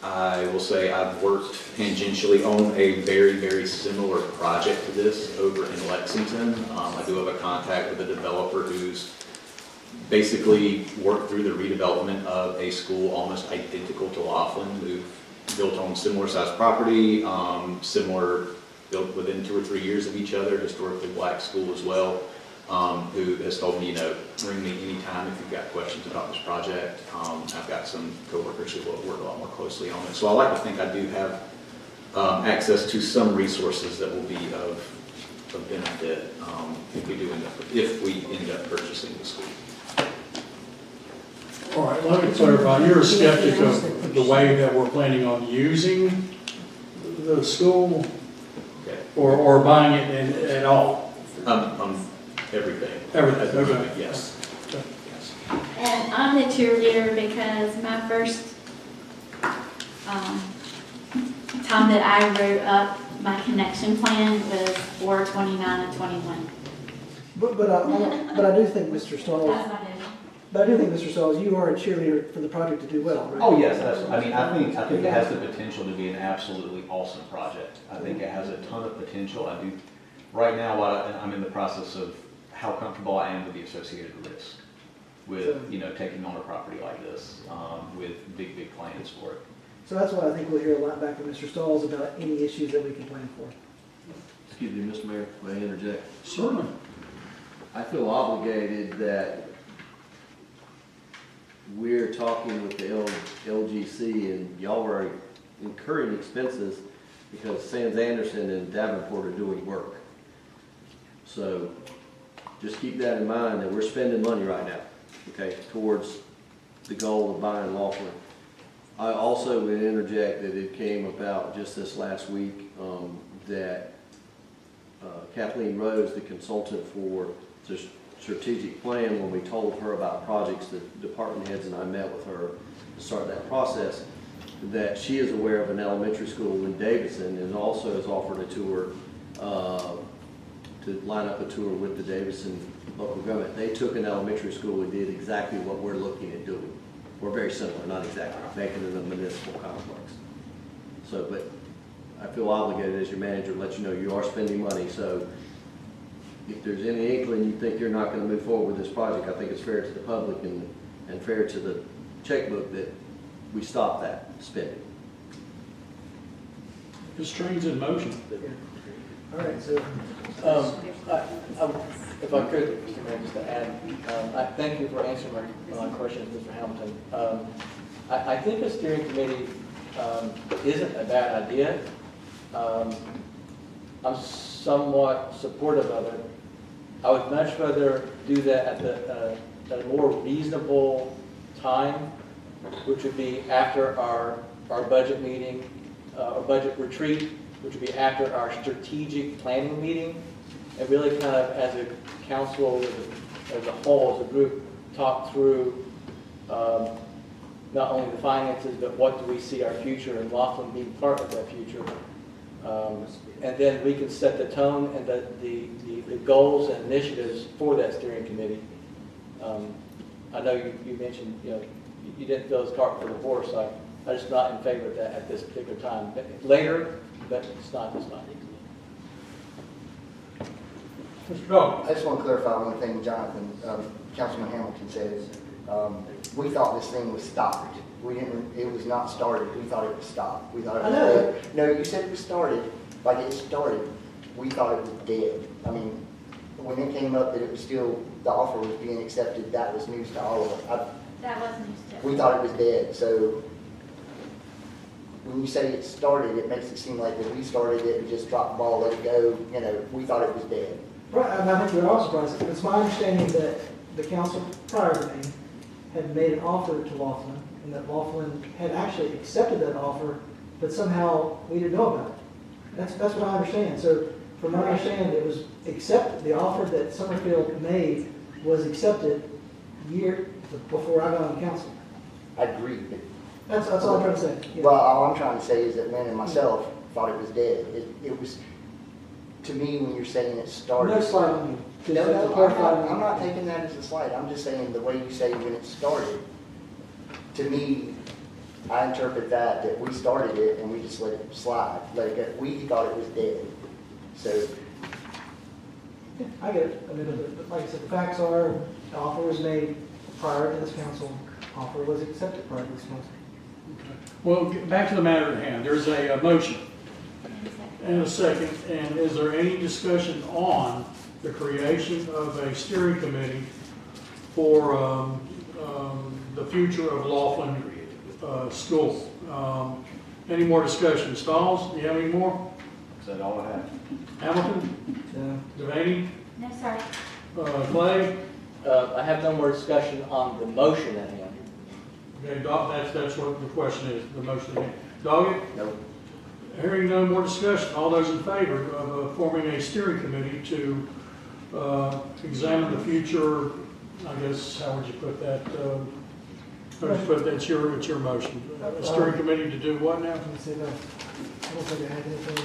I will say I've worked tangentially on a very, very similar project to this over in Lexington. I do have a contact with a developer who's basically worked through the redevelopment of a school almost identical to Laughlin, who built on similar sized property, built within 2 or 3 years of each other, historically black school as well, who has told me, ring me anytime if you've got questions about this project. I've got some coworkers who will work a lot more closely on it. So I like to think I do have access to some resources that will be of benefit if we end up purchasing the school. All right, let me clarify. You're a skeptic of the way that we're planning on using the school or buying it at all? Everything. Everything, okay. Yes. And I'm the cheerleader because my first time that I wrote up my connection plan was for 29 and 21. But I do think, Mr. Stalls, That's my vision. but I do think, Mr. Stalls, you are a cheerleader for the project to do well, right? Oh, yes, I think it has the potential to be an absolutely awesome project. I think it has a ton of potential. I do, right now, I'm in the process of how comfortable I am with the associated risk with, taking on a property like this, with big plans for it. So that's why I think we'll hear a lot back from Mr. Stalls about any issues that we can plan for. Excuse me, Mr. Mayor, may I interject? Certainly. I feel obligated that we're talking with the LGC and y'all are incurring expenses because Sands Anderson and Davenport are doing work. So just keep that in mind that we're spending money right now, okay, towards the goal of buying Laughlin. I also would interject that it came about just this last week that Kathleen Rose, the consultant for the strategic plan, when we told her about projects, the department heads and I met with her to start that process, that she is aware of an elementary school in Davidson and also has offered a tour, to line up a tour with the Davidson local government. They took an elementary school and did exactly what we're looking at doing. We're very similar, not exactly, making it a municipal complex. So, but I feel obligated as your manager to let you know you are spending money, so if there's any inkling you think you're not gonna move forward with this project, I think it's fair to the public and fair to the checkbook that we stop that spending. This train's in motion. All right, so If I could, Mr. Mayor, just to add, I thank you for answering my questions, Mr. Hamilton. I think a steering committee isn't a bad idea. I'm somewhat supportive of it. I would much rather do that at a more reasonable time, which would be after our budget meeting, our budget retreat, which would be after our strategic planning meeting, and really kind of as a council, as a whole, as a group, talk through not only the finances, but what do we see our future, and Laughlin being part of that future. And then we can set the tone and the goals and initiatives for that steering committee. I know you mentioned, you didn't feel it's cart before the horse. I'm just not in favor of that at this particular time. But later, but it's not this time. Mr. Dawkins. I just want to clarify one thing Jonathan, Councilman Hamilton said. We thought this thing was stopped. It was not started. We thought it was stopped. We thought it was dead. No, you said it was started. Like it started, we thought it was dead. I mean, when it came up that it was still, the offer was being accepted, that was news to all of us. That was news to us. We thought it was dead, so when you say it started, it makes it seem like that we started it and just dropped the ball, let it go. We thought it was dead. Right, and I think we're all surprised. It's my understanding that the council prior to me had made an offer to Laughlin, and that Laughlin had actually accepted that offer, but somehow we didn't know about it. That's what I understand. So from what I understand, it was accepted, the offer that Summerfield made was accepted year before I got on the council. I agree, but That's all I'm trying to say. Yeah. well, all I'm trying to say is that Lynn and myself thought it was dead. It was, to me, when you're saying it started. No slight on you. Just No, to no, clarify. I'm not taking that as a slight. I'm just saying the way you say when it started, to me, I interpret that we started it and we just let it slide. Let it go. We thought it was dead. So, Yeah, I get it. I mean, but like I said, the facts are, the offer was made prior to this council. Offer was accepted prior to this council. Well, back to the matter at hand. There's a motion and a second. And is there any discussion on the creation of a steering committee for the future of Laughlin School? Any more discussion? Stalls, do you have any more? Is that all I have? Hamilton? Devaney? No, sorry. Clay? I have no more discussion on the motion at hand. Okay, that's what the question is, the motion again. Doggett? no. Hearing no more discussion, all those in favor of forming a steering committee to examine the future, I guess, how would you put that? It's your motion. A steering committee to do what now? Let me see if I don't think I had anything,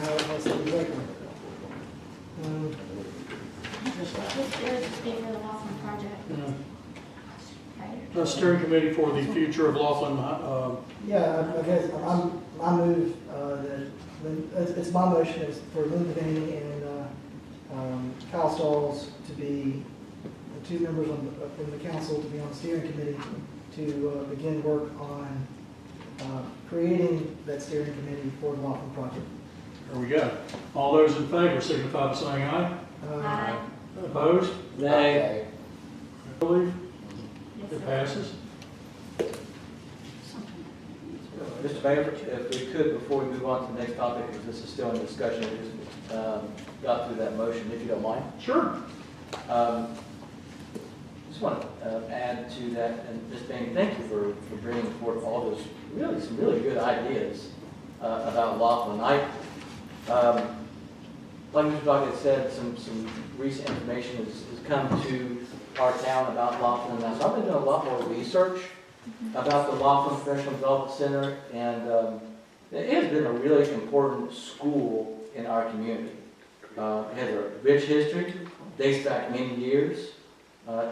now I'll say the record. This is for the Laughlin project. A steering committee for the future of Laughlin. Yeah, I guess I move that, it's my motion is for Lynn Devaney and Kyle Stalls to be the two members from the council to be on the steering committee to begin work on creating that steering committee for the Laughlin project. There we go. All those in favor signify by saying aye. Aye. Opposed? Nay. Believe Yes, it sir. passes. Mr. Mayor, if we could, before we move on to the next topic, because this is still in discussion, we just got through that motion, if you don't mind. Sure. Just want to add to that, and Ms. Bain, thank you for bringing forth all those some really good ideas about Laughlin. Like Mr. Doggett said, some recent information has come to our town about Laughlin now. So I've been doing a lot more research about the Laughlin Professional Development Center, and it has been a really important school in our community. It has a rich history, dates back many years.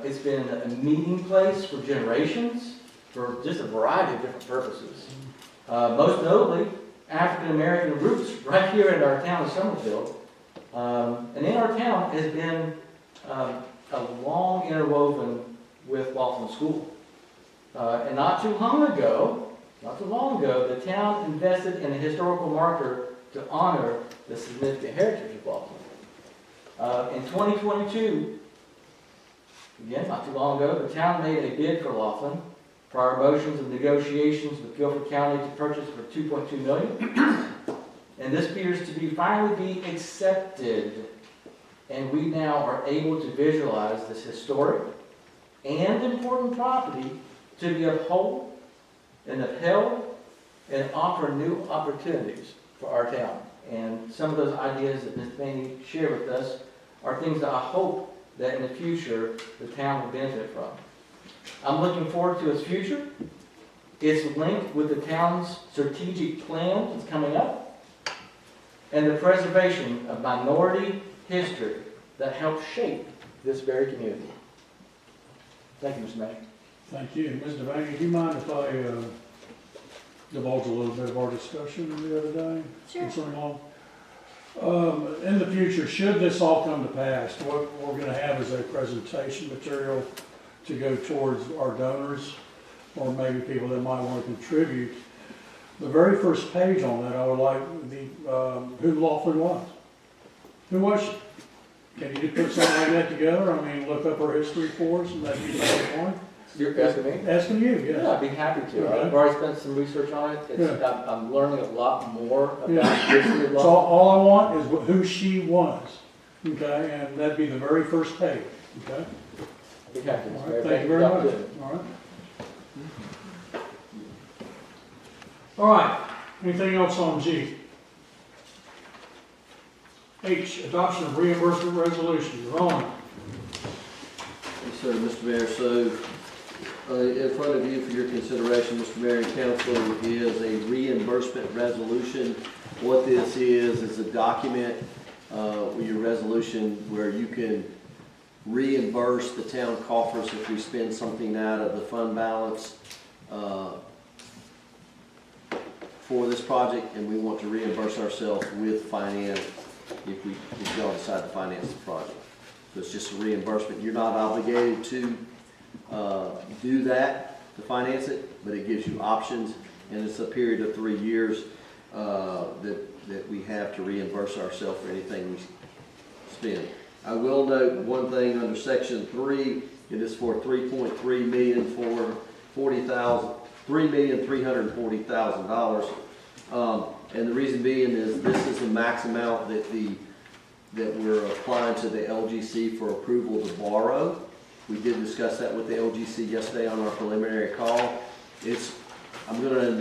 It's been a meeting place for generations for just a variety of different purposes. Most notably, African American roots right here in our town of Summerfield. And in our town has been a long interwoven with Laughlin School. And not too long ago, the town invested in a historical marker to honor the significant heritage of Laughlin. In 2022, again, not too long ago, the town made a bid for Laughlin. Prior motions and negotiations with Guilford County to purchase for $2.2 million. And this appears to be finally be accepted. And we now are able to visualize this historic and important property to be upheld and upheld and offer new opportunities for our town. And some of those ideas that Ms. Maney shared with us are things that I hope that in the future the town will benefit from. I'm looking forward to its future. It's linked with the town's strategic plan that's coming up. and the preservation of minority history that helped shape this very community. Thank you, Mr. Mayor. Thank you. Ms. Devaney, do you mind if I divulge a little bit of our discussion the other day? Sure. Concerning all? In the future, should this all come to pass, what we're going to have is a presentation material to go towards our donors or maybe people that might want to contribute. The very first page on that, I would like who Laughlin was. Who was she? Can you put something like that together? I mean, look up her history for us and that'd be one. You're asking me? Asking you, yeah. Yeah, I'd be happy to. Okay. I've already spent some research on it. It's, I'm learning a lot more about the history of So Laughlin. all I want is who she was, okay? And that'd be the very first page, okay? I'd be happy, All Mr. right, Mayor. thank you very much. All right. All right, anything else on G? H, adoption of reimbursement resolution. Ron? Yes, sir, Mr. Mayor. So, in front of you for your consideration, Mr. Mayor and Council, is a reimbursement resolution. What this is a document with your resolution where you can reimburse the town coffers if we spend something out of the fund balance for this project, and we want to reimburse ourselves with finance if y'all decide to finance the project. So it's just a reimbursement. You're not obligated to do that to finance it, but it gives you options, and it's a period of 3 years that we have to reimburse ourselves for anything we spend. I will note one thing under section 3, it is for $3,340,000. And the reason being is this is the max amount that we're applying to the LGC for approval to borrow. We did discuss that with the LGC yesterday on our preliminary call. I'm going to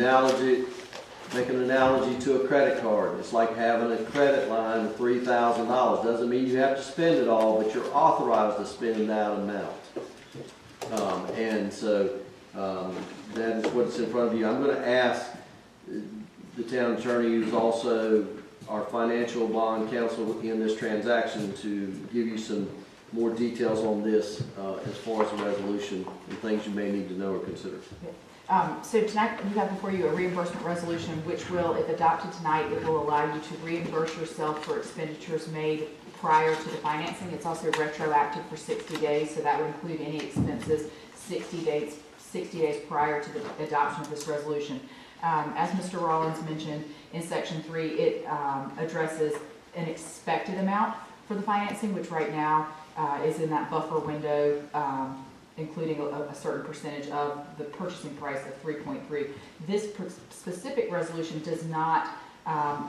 make an analogy to a credit card. It's like having a credit line of $3,000. Doesn't mean you have to spend it all, but you're authorized to spend that amount. That is what's in front of you. I'm going to ask the town attorney, who's also our financial bond counsel in this transaction, to give you some more details on this as far as the resolution and things you may need to know or consider. So tonight you have before you a reimbursement resolution which will, if adopted tonight, it will allow you to reimburse yourself for expenditures made prior to the financing. It's also retroactive for 60 days, so that would include any expenses 60 days prior to the adoption of this resolution. As Mr. Rollins mentioned, in section 3, it addresses an expected amount for the financing, which right now is in that buffer window, including a certain percentage of the purchasing price of 3.3. This specific resolution does not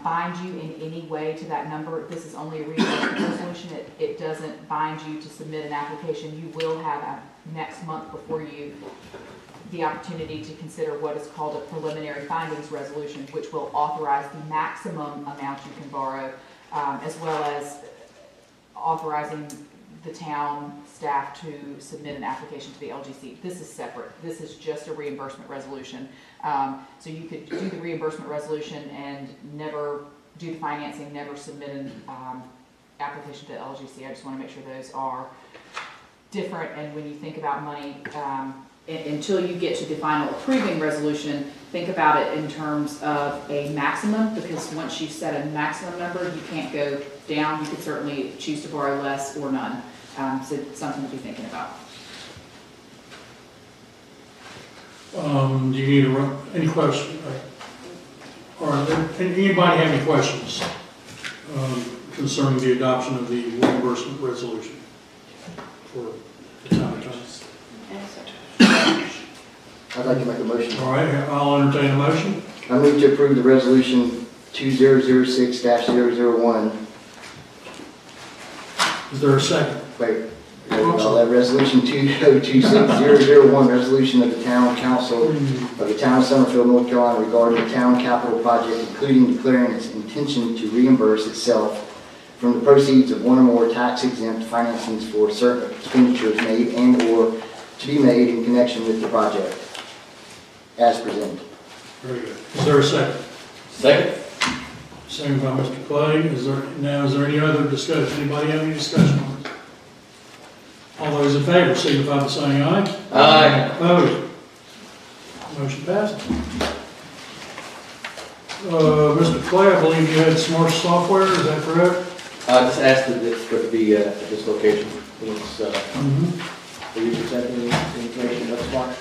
bind you in any way to that number. This is only a reimbursement resolution. It doesn't bind you to submit an application. You will have next month before you the opportunity to consider what is called a preliminary findings resolution, which will authorize the maximum amount you can borrow, as well as authorizing the town staff to submit an application to the LGC. This is separate. This is just a reimbursement resolution. So you could do the reimbursement resolution and never do the financing, never submit an application to the LGC. I just want to make sure those are different. And when you think about money, until you get to the final approving resolution, think about it in terms of a maximum, because once you set a maximum number, you can't go down. You could certainly choose to borrow less or none. So it's something to be thinking about. Do you need any questions? Or anybody have any questions concerning the adoption of the reimbursement resolution for the town of Johnson? I'd like to make a motion. All right, I'll entertain a motion. I move to approve the resolution 2006-001. Is there a second? Wait, that resolution 2026-001, resolution of the town council of the town of Summerfield, North Carolina regarding the town capital project, including declaring its intention to reimburse itself from the proceeds of one or more tax-exempt financings for certain expenditures made and or to be made in connection with the project, as presented. Very good. Is there a second? Second. Second by Mr. Clay. Is there any other discussion? Anybody have any discussion on this? All those in favor signify by saying aye. Aye. Opposed? Motion passes. Mr. Clay, I believe you had Smart Software, is that correct? Just asked that it be at this location. It's, are you presenting the information of Smart?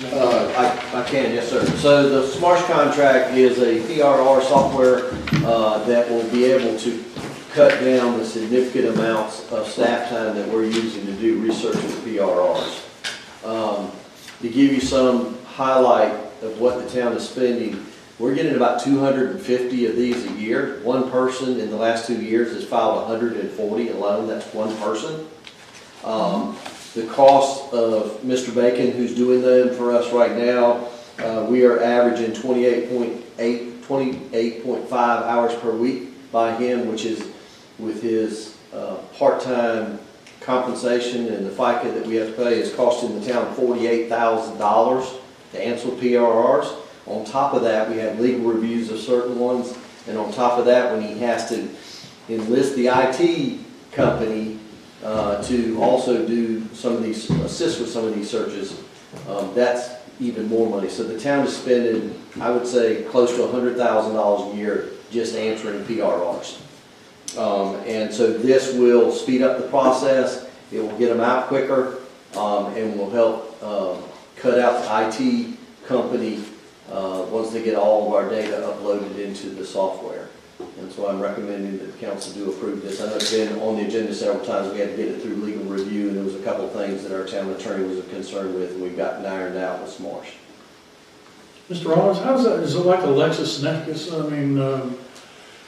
I can, yes, sir. So the Smarsh contract is a PRR software that will be able to cut down the significant amounts of staff time that we're using to do research with PRRs. To give you some highlight of what the town is spending, we're getting about 250 of these a year. One person in the last 2 years has filed 140 alone. That's one person. The cost of Mr. Bacon, who's doing them for us right now, we are averaging 28.5 hours per week by him, which is with his part-time compensation and the FICA that we have to pay is costing the town $48,000 to answer PRRs. On top of that, we have legal reviews of certain ones, and on top of that, when he has to enlist the IT company to also do some of these, assist with some of these searches, that's even more money. So the town is spending, I would say, close to $100,000 a year just answering PRRs. And so this will speed up the process, it will get them out quicker, and will help cut out the IT company once they get all of our data uploaded into the software. And so I'm recommending that the council do approve this. I know it's been on the agenda several times. We had to get it through legal review, and there was a couple of things that our town attorney was concerned with, and we've gotten ironed out with Smarsh. Mr. Rollins, how's that, is it like a LexisNexis? I mean,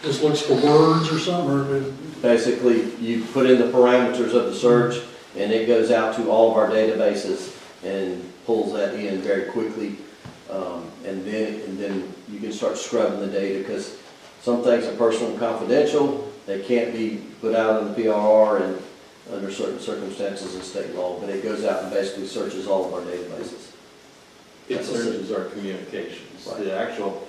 just looks for words or something, or? Basically, you put in the parameters of the search, and it goes out to all of our databases and pulls that in very quickly. And then you can start scrubbing the data, because some things are personal and confidential. They can't be put out in the PRR and under certain circumstances in state law, but it goes out and basically searches all of our databases. It searches our communications. Right. The actual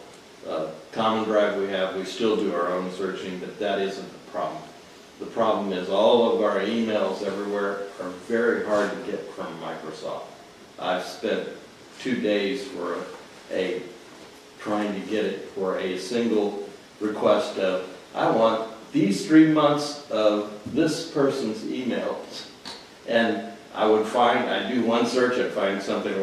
common drive we have, we still do our own searching, but that isn't the problem. The problem is all of our emails everywhere are very hard to get from Microsoft. I've spent 2 days for trying to get it for a single request of, I want these 3 months of this person's emails. And I do one search, I'd find something